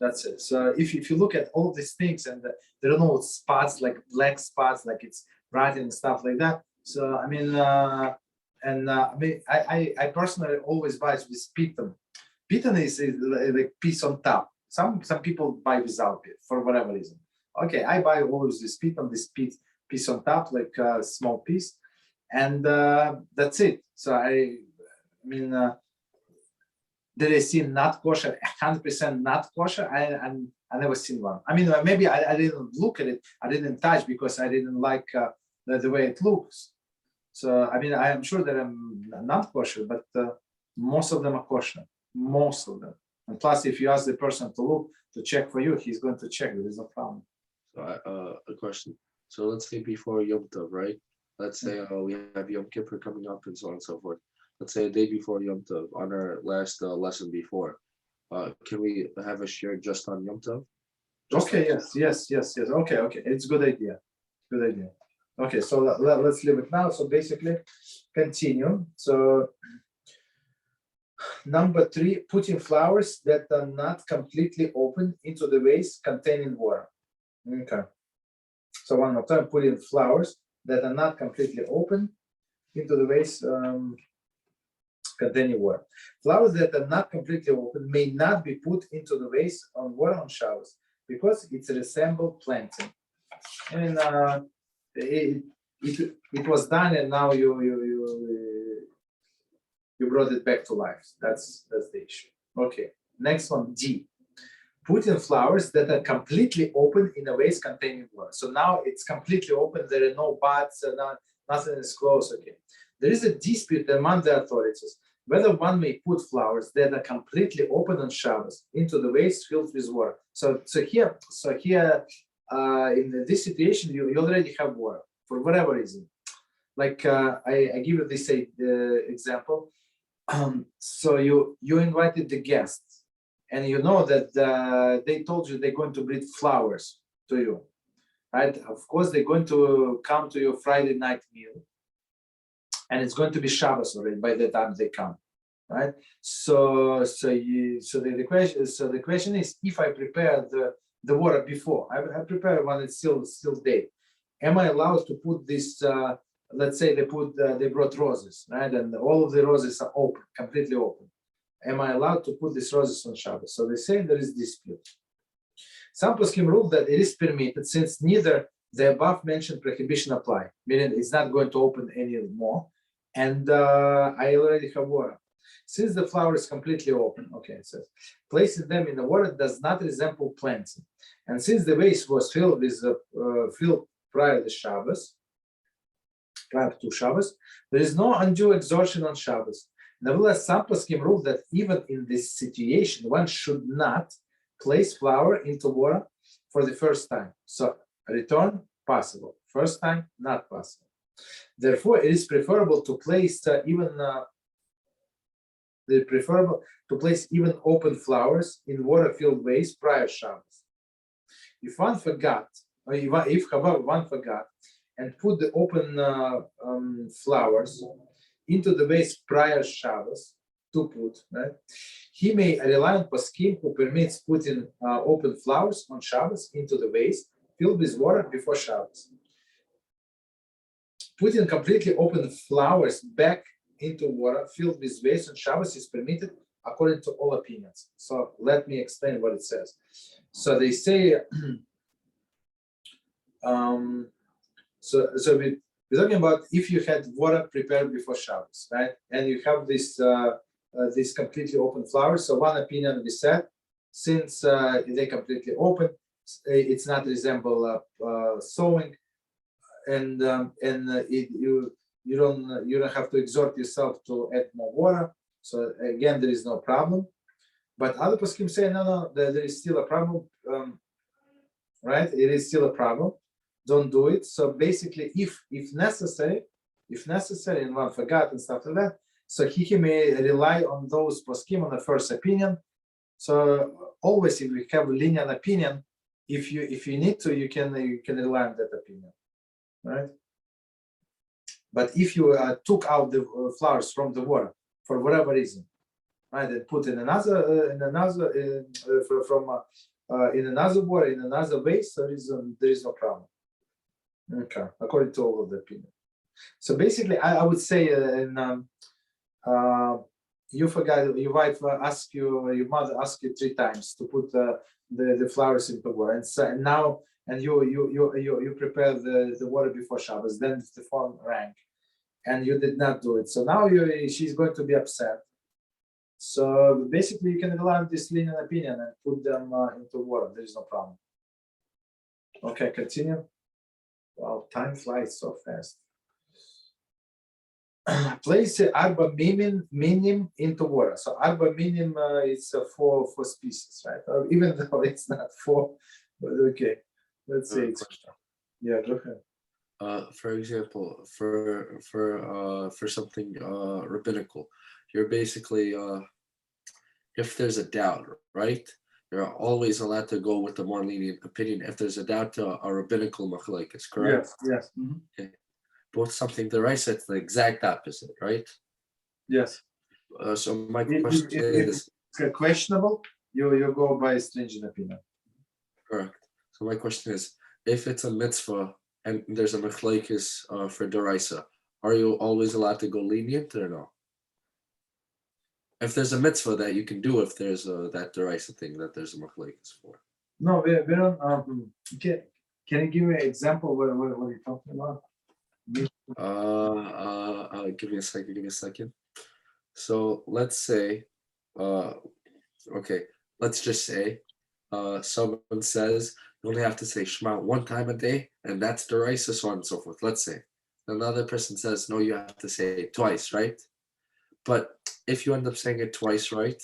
That's it. So if you look at all these things and there are no spots like black spots, like it's rotting and stuff like that. So I mean, I personally always buy with piton. Piton is like piece on top. Some people buy without it for whatever reason. Okay, I buy always this piton, this piece on top, like a small piece, and that's it. So I mean. Did I see not kosher, 100% not kosher? I never seen one. I mean, maybe I didn't look at it. I didn't touch because I didn't like the way it looks. So, I mean, I am sure that I'm not kosher, but most of them are kosher. Most of them. And plus, if you ask the person to look, to check for you, he's going to check. There is no problem. So, a question. So let's say before Yom Tov, right? Let's say we have Yom Kippur coming up and so on and so forth. Let's say a day before Yom Tov, on our last lesson before. Can we have a shiur just on Yom Tov? Okay, yes. Okay, it's a good idea. Good idea. Okay, so let's leave it now. So basically, continue. So number 3, putting flowers that are not completely open into the vase containing water. Okay. So one more time, putting flowers that are not completely open into the vase containing water. Flowers that are not completely open may not be put into the vase on water on Shabbos because it's resemble planting. And it was done, and now you brought it back to life. That's the issue. Okay. Next one, D. Putting flowers that are completely open in a vase containing water. So now it's completely open. There are no buds. Nothing is closed. Okay. There is a dispute among the authorities whether one may put flowers that are completely open on Shabbos into the vase filled with water. So here, in this situation, you already have water for whatever reason. Like I give you this example. So you invited the guests, and you know that they told you they're going to bring flowers to you, right? Of course, they're going to come to your Friday night meal. And it's going to be Shabbos already by the time they come, right? So the question is, if I prepare the water before, I prepare when it's still day, am I allowed to put this? Let's say they brought roses, right? And all of the roses are open, completely open. Am I allowed to put these roses on Shabbos? So they say there is dispute. Some poskim rule that it is permitted since neither the above mentioned prohibition apply, meaning it's not going to open anymore. And I already have water. Since the flower is completely open, okay, it says, placing them in the water does not resemble planting. And since the vase was filled prior to Shabbos, there is no undue exertion on Shabbos. Nevertheless, some poskim rule that even in this situation, one should not place flour into water for the first time. So return possible. First time, not possible. Therefore, it is preferable to place even open flowers in water-filled vase prior Shabbos. If one forgot, one forgot, and put the open flowers into the vase prior Shabbos right? He may rely on poskim who permits putting open flowers on Shabbos into the vase filled with water before Shabbos. Putting completely open flowers back into water filled with vase on Shabbos is permitted according to all opinions. So let me explain what it says. So they say, We're talking about if you had water prepared before Shabbos, right? And you have this these completely open flowers. So one opinion we said, since they completely open, it's not resemble sowing, and you don't have to exert yourself to add more water. So again, there is no problem. But other poskim say no, there is still a problem, right? It is still a problem. Don't do it. So basically, if necessary, and one forgot and stuff like that, so he may rely on those poskim on the first opinion. So always, if we have a lenient opinion, if you need to, you can rely on that opinion, right? But if you took out the flowers from the water for whatever reason, right, and put in another water in another vase, there is no problem. Okay, according to all of the opinion. So basically, I would say, you forgot, your wife asked you, your mother asked you 3 times to put the flowers into water, and so now, and you prepare the water before Shabbos. Then the phone rang, and you did not do it. So now she's going to be upset. So basically, you can rely on this lenient opinion and put them into water. There is no problem. Okay, continue. Wow, time flies so fast. Place arba minim into water. So arba minim is 4 species, right? Even though it's not 4, but okay. Let's say it's yeah. Go ahead. For example, for something rabbinical, you're basically if there's a doubt, right? You're always allowed to go with the more lenient opinion if there's a doubt to a rabbinical machlokes, correct? Yes. Okay. But something the right said the exact opposite, right? Yes. So my question is, it's questionable, you go by a stringent opinion. Correct. So my question is, if it's a mitzvah and there's a machlokes for deraisa, are you always allowed to go lenient or no? If there's a mitzvah that you can do, if there's that deraisa thing that there's a machlokes for. No, we don't. Can you give me an example? What are you talking about? Give me a second. So let's say, okay, let's just say, someone says you only have to say Shema 1 time a day, and that's deraisa, so on and so forth. Let's say another person says no, you have to say it twice, right? But if you end up saying it twice, right,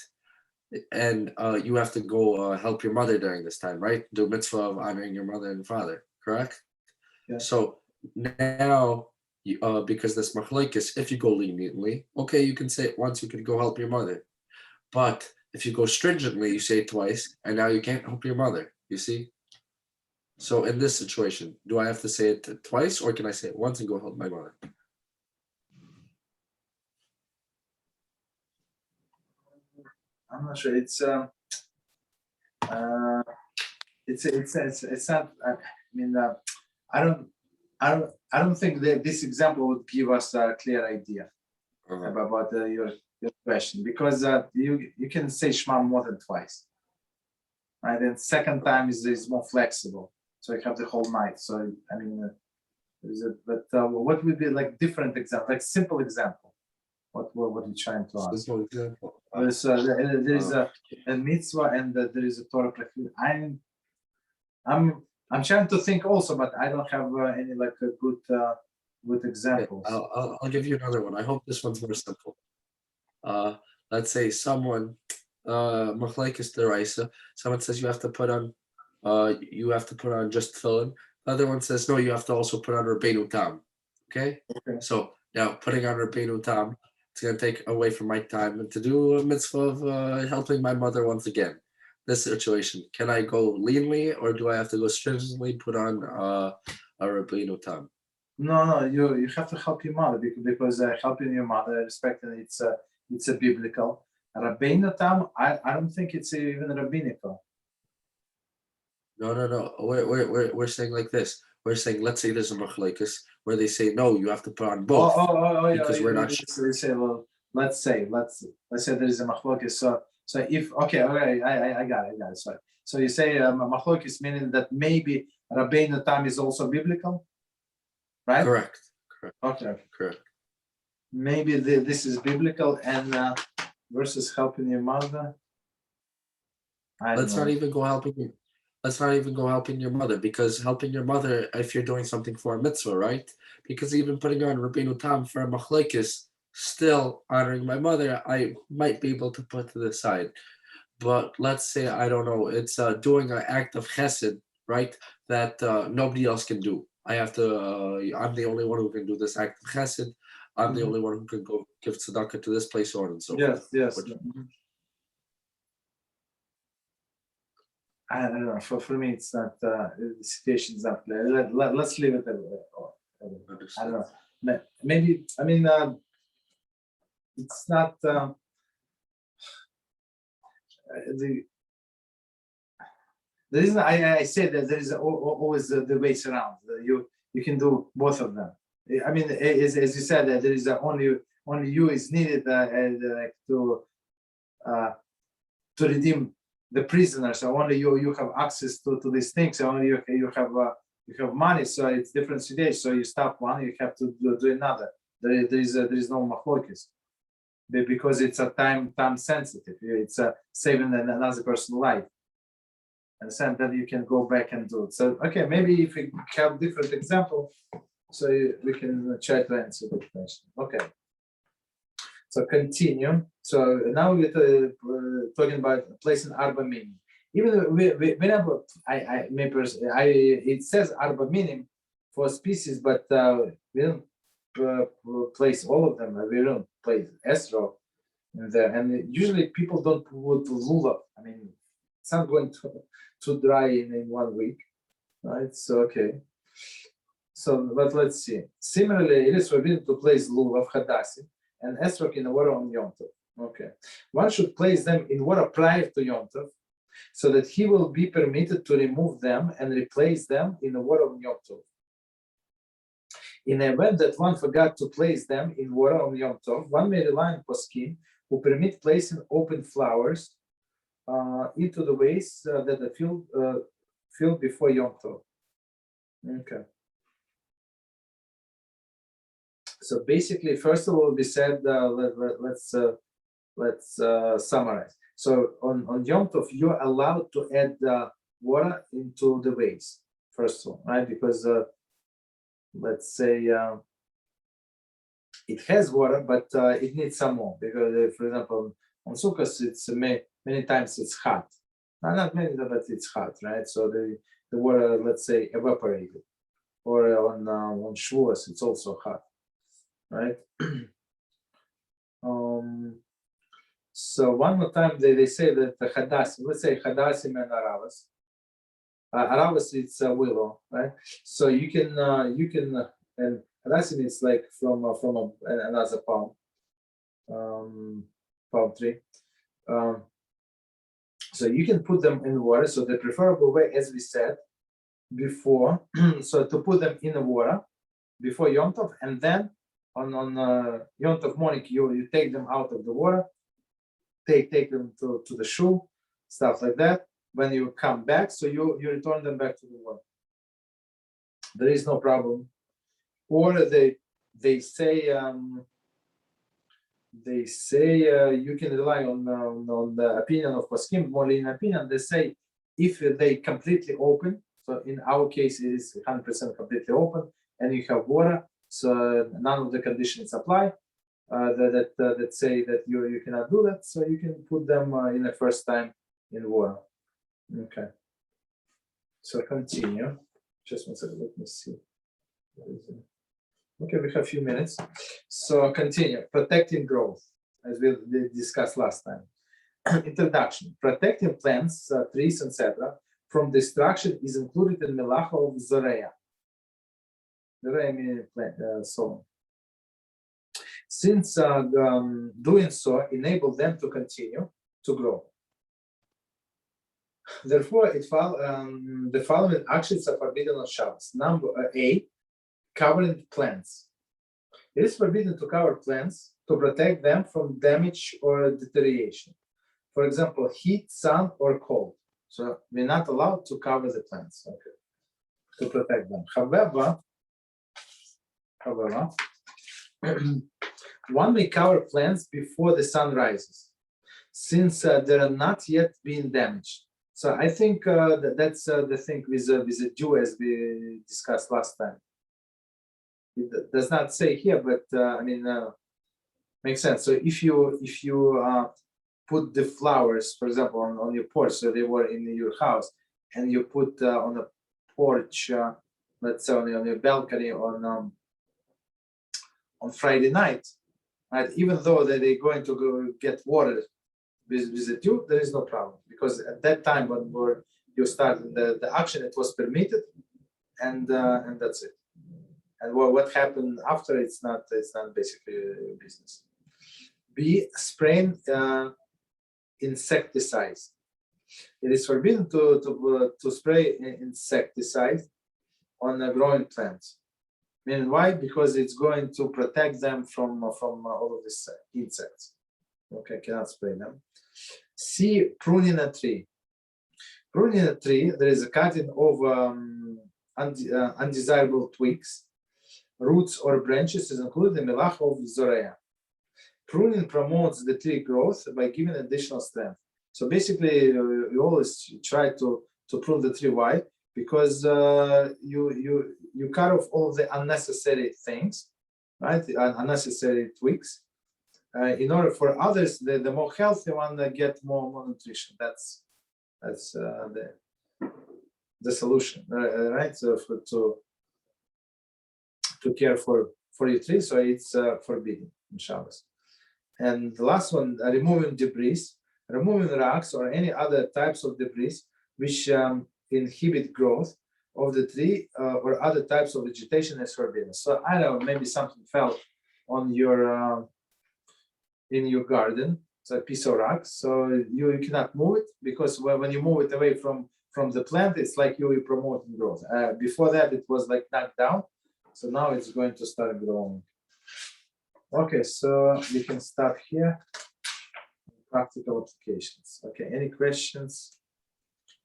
and you have to go help your mother during this time, right? Do mitzvah of honoring your mother and father, correct? Yeah. So now, because this machlokes, if you go leniently, okay, you can say it once, you can go help your mother. But if you go stringently, you say it twice, and now you can't help your mother, you see? So in this situation, do I have to say it twice, or can I say it once and go help my mother? I'm not sure. It's not. I don't think that this example would give us a clear idea about your question, because you can say Shema more than twice, right? And second time is more flexible, so you have the whole night. So I mean, what would be like different example, like simple example? What are you trying to ask? Simple example. There is a mitzvah and there is a Torah. I'm trying to think also, but I don't have any like a good examples. Okay, I'll give you another one. I hope this one's more simple. Let's say someone machlokes deraisa. Someone says you have to put on just tefillin. The other one says no, you have to also put on Rabbeinu Tam. Okay. So now putting on Rabbeinu Tam, it's going to take away from my time to do a mitzvah of helping my mother once again. This situation, can I go leanly, or do I have to go stringently put on a Rabbeinu Tam? No, you have to help your mother because helping your mother, respecting it's a biblical. Rabbeinu Tam, I don't think it's even rabbinical. No. We're saying like this. We're saying, let's say there's a machlokes where they say no, you have to put on both. Because we're not sure. They say, well, let's say there is a machlokes. So if I got it. Sorry. So you say machlokes, meaning that maybe Rabbeinu Tam is also biblical, right? Correct. Okay. Correct. Maybe this is biblical and versus helping your mother. Let's not even go helping your mother, because helping your mother, if you're doing something for a mitzvah, right? Because even putting on Rabbeinu Tam for a machlekes, still honoring my mother, I might be able to put to the side. But let's say, I don't know, it's doing an act of chesed, right? That nobody else can do. I have to, I'm the only one who can do this act of chesed. I'm the only one who can go give tzedakah to this place, so on and so forth. Yes. I don't know. For me, it's not. The situation is not clear. Let's leave it. I don't know. Maybe. I mean, it's not. The reason I say that there is always the ways around. You can do both of them. I mean, as you said, there is only you is needed to redeem the prisoners. So only you have access to these things. So only you have money. So it's different situation. So you stop one, you have to do another. There is no machlokes, because it's a time sensitive. It's saving another person's life. And then that you can go back and do it. So okay, maybe if we have different example, so we can try to answer the question. Okay. So continue. So now we're talking about placing arba minim. Even whenever it says arba minim for species, but we don't place all of them. We don't place esro in there, and usually people don't put lulav. I mean, it's not going to dry in 1 week, right? So okay. So but let's see. Similarly, it is forbidden to place lulav hadasi and esrog in the water on Yom Tov. Okay, one should place them in water prior to Yom Tov, so that he will be permitted to remove them and replace them in the water on Yom Tov. In the event that one forgot to place them in water on Yom Tov, one may rely on poskim who permit placing open flowers into the vase that are filled before Yom Tov. Okay. So basically, first of all, we said let's summarize. So on Yom Tov, you're allowed to add water into the vase, first of all, right? Because let's say it has water, but it needs some more. Because, for example, on Sukkot, it's many times it's hot. Not many, but it's hot, right? So the water, let's say, evaporated. Or on Shavuos, it's also hot, right? So one more time, they say that the hadasim, let's say hadasim and aravas. Aravas, it's a willow, right? So you can and hadasim is like from another palm tree. So you can put them in water. So the preferable way, as we said before, so to put them in the water before Yom Tov, and then on Yom Tov morning, you take them out of the water, take them to the shul, stuff like that. When you come back, so you return them back to the water. There is no problem. Or they say you can rely on the opinion of poskim. More in opinion, they say if they completely open. So in our case, it is 100% completely open, and you have water. So none of the conditions apply. That say that you cannot do that. So you can put them in the first time in water. Okay. So continue. Just one second. Let me see. Okay, we have a few minutes. So continue. Protecting growth, as we discussed last time. Introduction. Protecting plants, trees, etc. from destruction is included in Melacha of Zoreya. Zoreya meaning plant, soil. Since doing so enables them to continue to grow. Therefore, the following actions are forbidden on Shabbos. Number A, covering plants. It is forbidden to cover plants to protect them from damage or deterioration. For example, heat, sun, or cold. So we're not allowed to cover the plants, okay, to protect them. However, However, one may cover plants before the sun rises, since they are not yet being damaged. So I think that's the thing with the dew, as we discussed last time. It does not say here, but I mean, makes sense. So if you put the flowers, for example, on your porch, so they were in your house, and you put on a porch, let's say on your balcony on Friday night, right? Even though that they're going to go get water with the dew, there is no problem, because at that time when you started the action, it was permitted, and that's it. And what happened after, it's not basically business. B, spraying insecticides. It is forbidden to spray insecticide on growing plants. Meaning why? Because it's going to protect them from all of these insects. Okay, cannot spray them. C, pruning a tree. Pruning a tree, there is a cutting of undesirable twigs, roots, or branches is included in the melach of zoreya. Pruning promotes the tree growth by giving additional strength. So basically, you always try to prune the tree. Why? Because you cut off all of the unnecessary things, right? Unnecessary twigs, in order for others, the more healthy one, get more nutrition. That's the solution, right? So to care for your tree, so it's forbidden in Shabbos. And the last one, removing debris, removing rocks or any other types of debris which inhibit growth of the tree or other types of vegetation is forbidden. So I don't know, maybe something fell on your in your garden, it's a piece of rock, so you cannot move it, because when you move it away from the plant, it's like you're promoting growth. Before that, it was like knocked down, so now it's going to start growing. Okay, so we can stop here. Practical applications. Okay, any questions?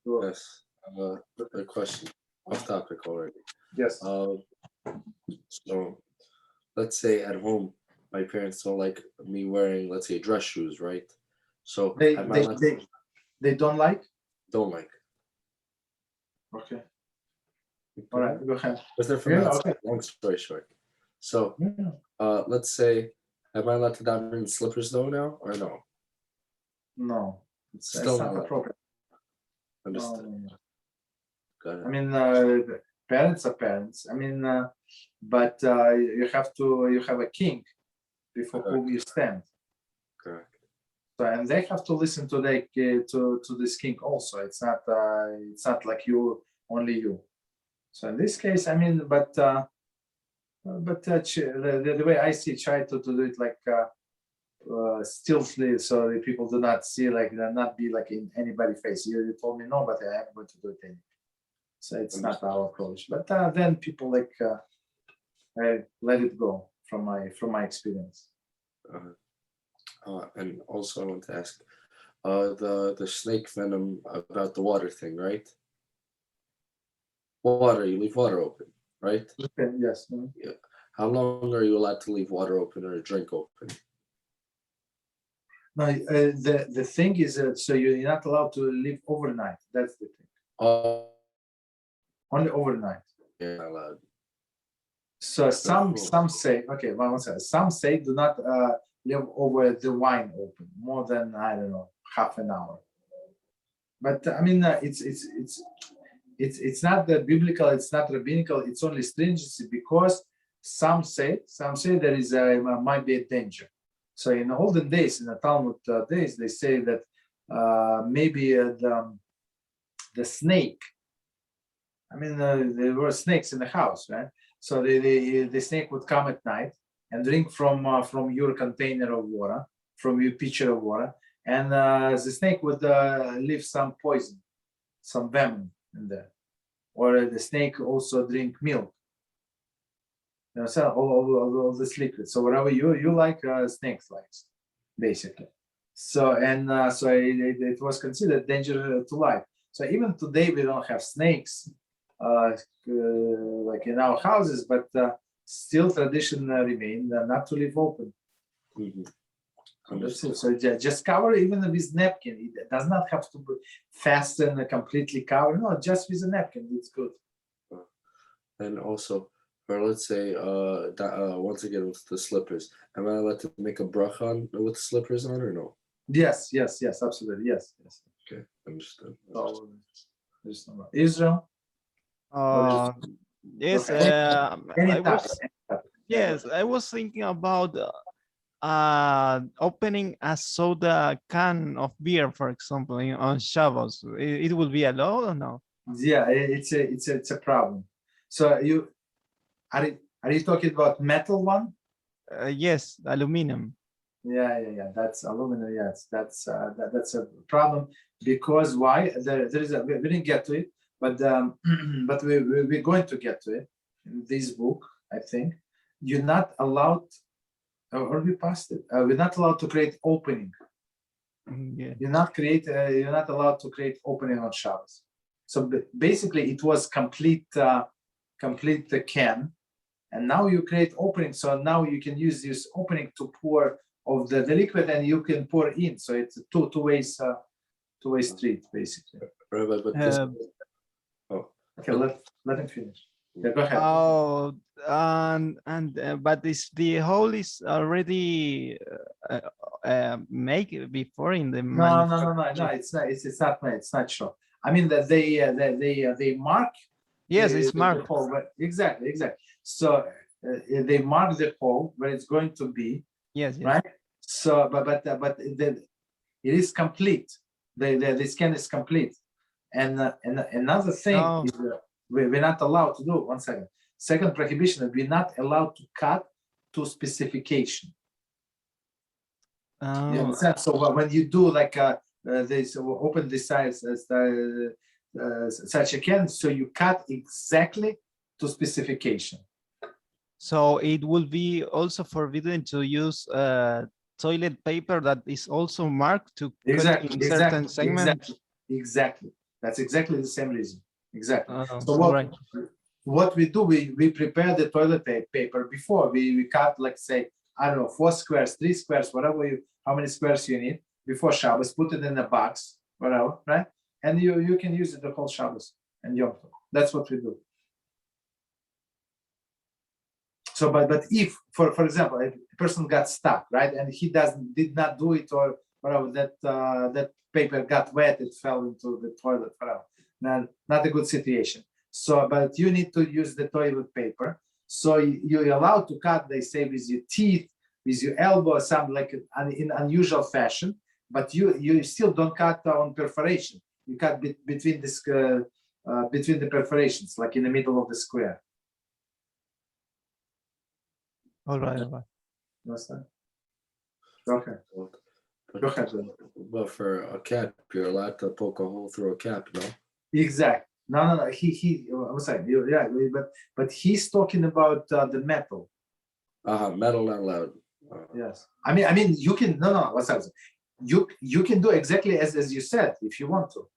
Yes, a question off topic already. Yes. So let's say at home, my parents don't like me wearing, let's say, dress shoes, right? So They don't like? Don't like. Okay. All right, go ahead. Because they're from outside, long story short. So let's say, am I allowed to dive in slippers though now, or no? No, it's Still not not appropriate. Understood. Got it. I mean, parents are parents. I mean, but you have a king before whom you stand. Correct. So, and they have to listen to this king also. It's not like you, only you. So in this case, I mean, but the way I see, try to do it like stealthily, so that people do not see, like not be like in anybody's face. You told me no, but I am going to do it anyway. So it's not our approach. But then people like I let it go from my experience. And also I want to ask, the snake venom about the water thing, right? Water, you leave water open, right? Okay, yes. Yeah. How long are you allowed to leave water open or drink open? No, the thing is, so you're not allowed to leave overnight. That's the thing. Only overnight. Yeah, not allowed. So some say, okay, one second. Some say do not leave over the wine open more than, I don't know, half an hour. But I mean, it's not the biblical, it's not rabbinical, it's only stringency, because some say there is might be a danger. So in the olden days, in the Talmud days, they say that maybe the snake, I mean, there were snakes in the house, right? So the snake would come at night and drink from your container of water, from your pitcher of water, and the snake would leave some poison, some venom in there. Or the snake also drink milk. You know, so all this liquid. So whatever you like, snakes likes, basically. So so it was considered danger to life. So even today we don't have snakes like in our houses, but still tradition remain not to leave open. That's it. So just cover even with napkin. It does not have to be fasten completely cover. No, just with a napkin, it's good. And also, or let's say, once again with the slippers, am I allowed to make a bracha on with slippers on or no? Yes, absolutely, yes. Okay, understood. So, Israel. Yes, I was thinking about opening a soda can of beer, for example, on Shabbos. It will be allowed or no? Yeah, it's a problem. So are you talking about metal one? Yes, aluminum. Yeah. That's aluminum. Yes, that's a problem because why? There is we didn't get to it, but but we're going to get to it in this book. I think you're not allowed, or we passed it. We're not allowed to create opening. Yeah. You're not allowed to create opening on Shabbos. So basically, it was complete the can, and now you create opening. So now you can use this opening to pour of the liquid, and you can pour in. So it's a two-way street, basically. Rabbi, but Okay, let him finish. Yeah, go ahead. Oh, but the hole is already made before in the No. It's not. It's not made. It's not sure. I mean that they mark. Yes, it's marked. The hole, exactly. So they mark the hole where it's going to be. Yes. Right. So, but it is complete. The scan is complete. And another thing is we're not allowed to do. 1 second. Second prohibition: we're not allowed to cut to specification. You understand? So when you do like this, open the size as such a can, so you cut exactly to specification. So it will be also forbidden to use toilet paper that is also marked to cut in certain segments. Exactly. That's exactly the same reason. Exactly. So what we do, we prepare the toilet paper before we cut, like say, I don't know, 4 squares, 3 squares, whatever how many squares you need before Shabbos, put it in a box, whatever, right? And you can use it the whole Shabbos and Yom Tov. That's what we do. So, but if, for example, a person got stuck, right, and he did not do it, or whatever, that paper got wet, it fell into the toilet, whatever. Not a good situation. So, but you need to use the toilet paper. So you're allowed to cut, they say, with your teeth, with your elbow, or something like in unusual fashion. But you still don't cut on perforation. You cut between the perforations, like in the middle of the square. All right. Understand? Okay. Go ahead. But for a cap, you're allowed to poke a hole through a cap, no? Exactly. No. He I'm sorry. Yeah, but he's talking about the metal. Metal not allowed. Yes. I mean, you can. No. What's that? You can do exactly as you said if you want to.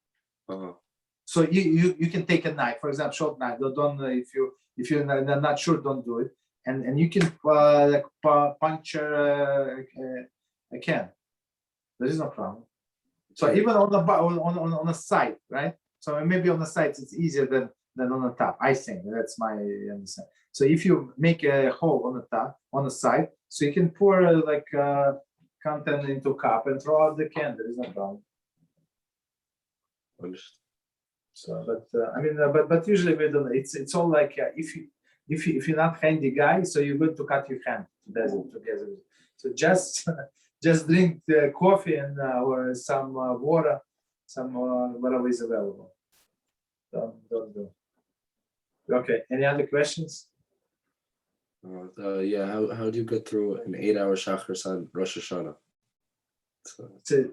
So you can take a knife, for example, short knife. Don't if you're not sure, don't do it. And you can like puncture a can. There is no problem. So even on the side, right? So maybe on the sides it's easier than on the top. I think that's my understanding. So if you make a hole on the top, on the side, so you can pour content into a cup and throw out the can. There is no problem. So, but usually we don't. It's all like if you're not handy guy, so you're going to cut your hand together. So just drink the coffee and or some water, some whatever is available. Don't do. Okay. Any other questions? Yeah. How do you get through an 8-hour Chakra on Rosh Hashanah? Say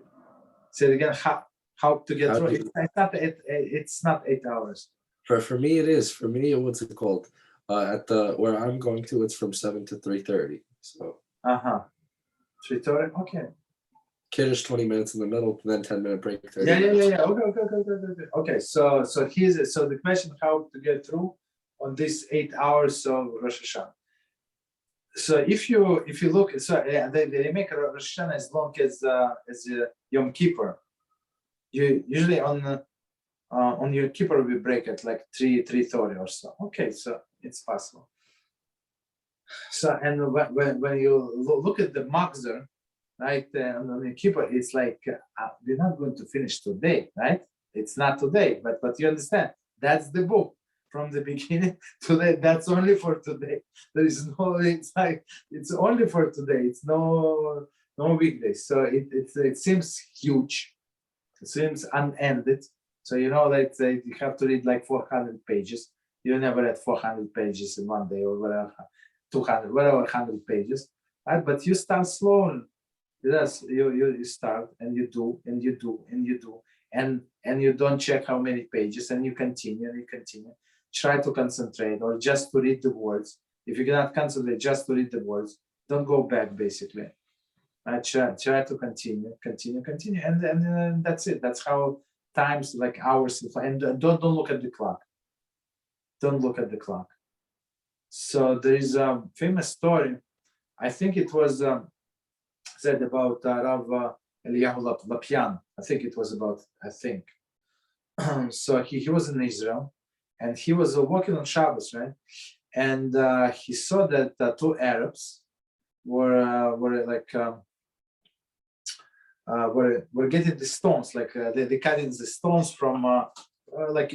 it again. How to get through? It's not 8 hours. For me, it is. For me, what's it called? At where I'm going to, it's from 7 to 3:30. So. 3:30. Okay. Kiddush 20 minutes in the middle, then 10-minute break. Yeah. Okay. So the question: how to get through on these 8 hours of Rosh Hashanah? So if you look, so they make Rosh Hashanah as long as Yom Kippur. You usually on Yom Kippur we break at like 3:30 or so. Okay, so it's possible. So and when you look at the Magzor, right, on Yom Kippur, it's like we're not going to finish today, right? It's not today, but you understand that's the book. From the beginning to that's only for today. There is no, it's like, it's only for today. It's no weekdays. So it seems huge. It seems unended. So, you know, like you have to read like 400 pages. You never read 400 pages in one day or whatever, 200, whatever, 100 pages. Right? But you start slowly. Yes, you start and you do, and you do, and you do. And you don't check how many pages, and you continue and you continue. Try to concentrate or just to read the words. If you cannot concentrate, just to read the words. Don't go back, basically. Try to continue, and that's it. That's how times, like hours, and don't look at the clock. Don't look at the clock. So there is a famous story. I think it was said about Rav Eliyahu Lapian. I think it was about. So he was in Israel. And he was walking on Shabbos, right? And he saw that two Arabs were getting the stones, like they cutting the stones from like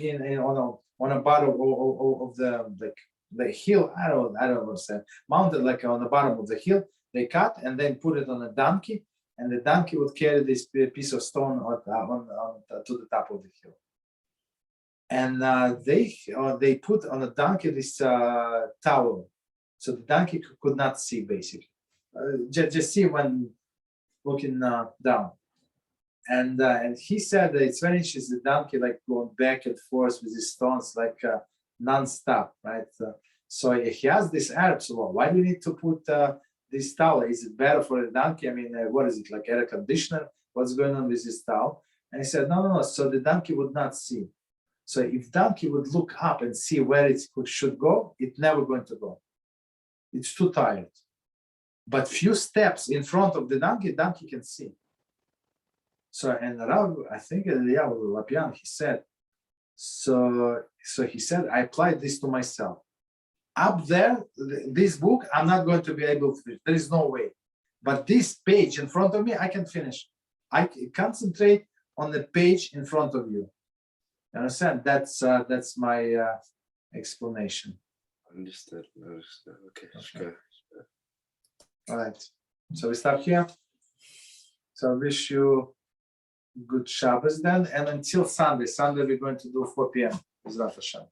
on a bottom of the hill. I don't know, mounted like on the bottom of the hill. They cut and then put it on a donkey, and the donkey would carry this piece of stone to the top of the hill. And they put on a donkey this towel, so the donkey could not see, basically, just see when looking down. And he said that it's very interesting. The donkey like going back and forth with these stones like non-stop, right? So he asked this Arab, so why do you need to put this towel? Is it better for the donkey? I mean, what is it, like air conditioner? What's going on with this towel? And he said, no. So the donkey would not see. So if donkey would look up and see where it should go, it's never going to go. It's too tired. But few steps in front of the donkey can see. So and Rav, I think Eliyahu Lapian, he said, so he said, I applied this to myself. Up there, this book, I'm not going to be able to finish. There is no way. But this page in front of me, I can finish. I concentrate on the page in front of you. Understand? That's my explanation. Understood. Okay. All right. So we stop here. So I wish you good Shabbos then, and until Sunday. Sunday we're going to do 4 p.m. B'ezrat Hashem.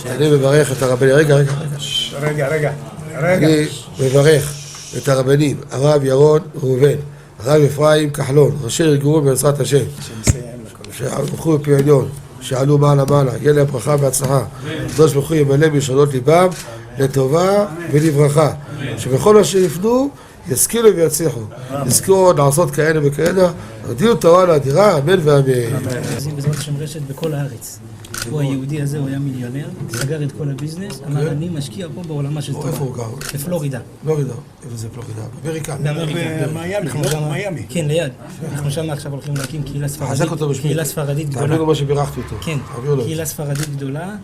אני מברך את הרבנים, רגע. אני מברך את הרבנים, הרב ירון ראובן, הרב אפרים כחלון, ראשי ארגון בעזרת השם, שהלכו בפי עליון, שעלו מעלה, יהיה להם ברכה והצלחה, הקדוש ברוך הוא ימלא בישועות ליבם לטובה ולברכה, שבכל אשר יפנו ישכילו ויצליחו, יזכו לעשות כאלה וכאלה, הודיעו תורה לאדירה, אמן ואמן. בעזרת השם רשת בכל הארץ. הוא היהודי הזה, הוא היה מיליונר, סגר את כל הביזנס, אמר אני משקיע פה בעולמה של תורה. איפה הוא גר? בפלורידה. פלורידה, איפה זה פלורידה? באמריקה. במיימי. כן, ליד. אנחנו שם עכשיו הולכים להקים קהילה ספרדית. חזק אותו בשמי. קהילה ספרדית גדולה. תעבירו מה שבירכתי אותו. כן, קהילה ספרדית גדולה.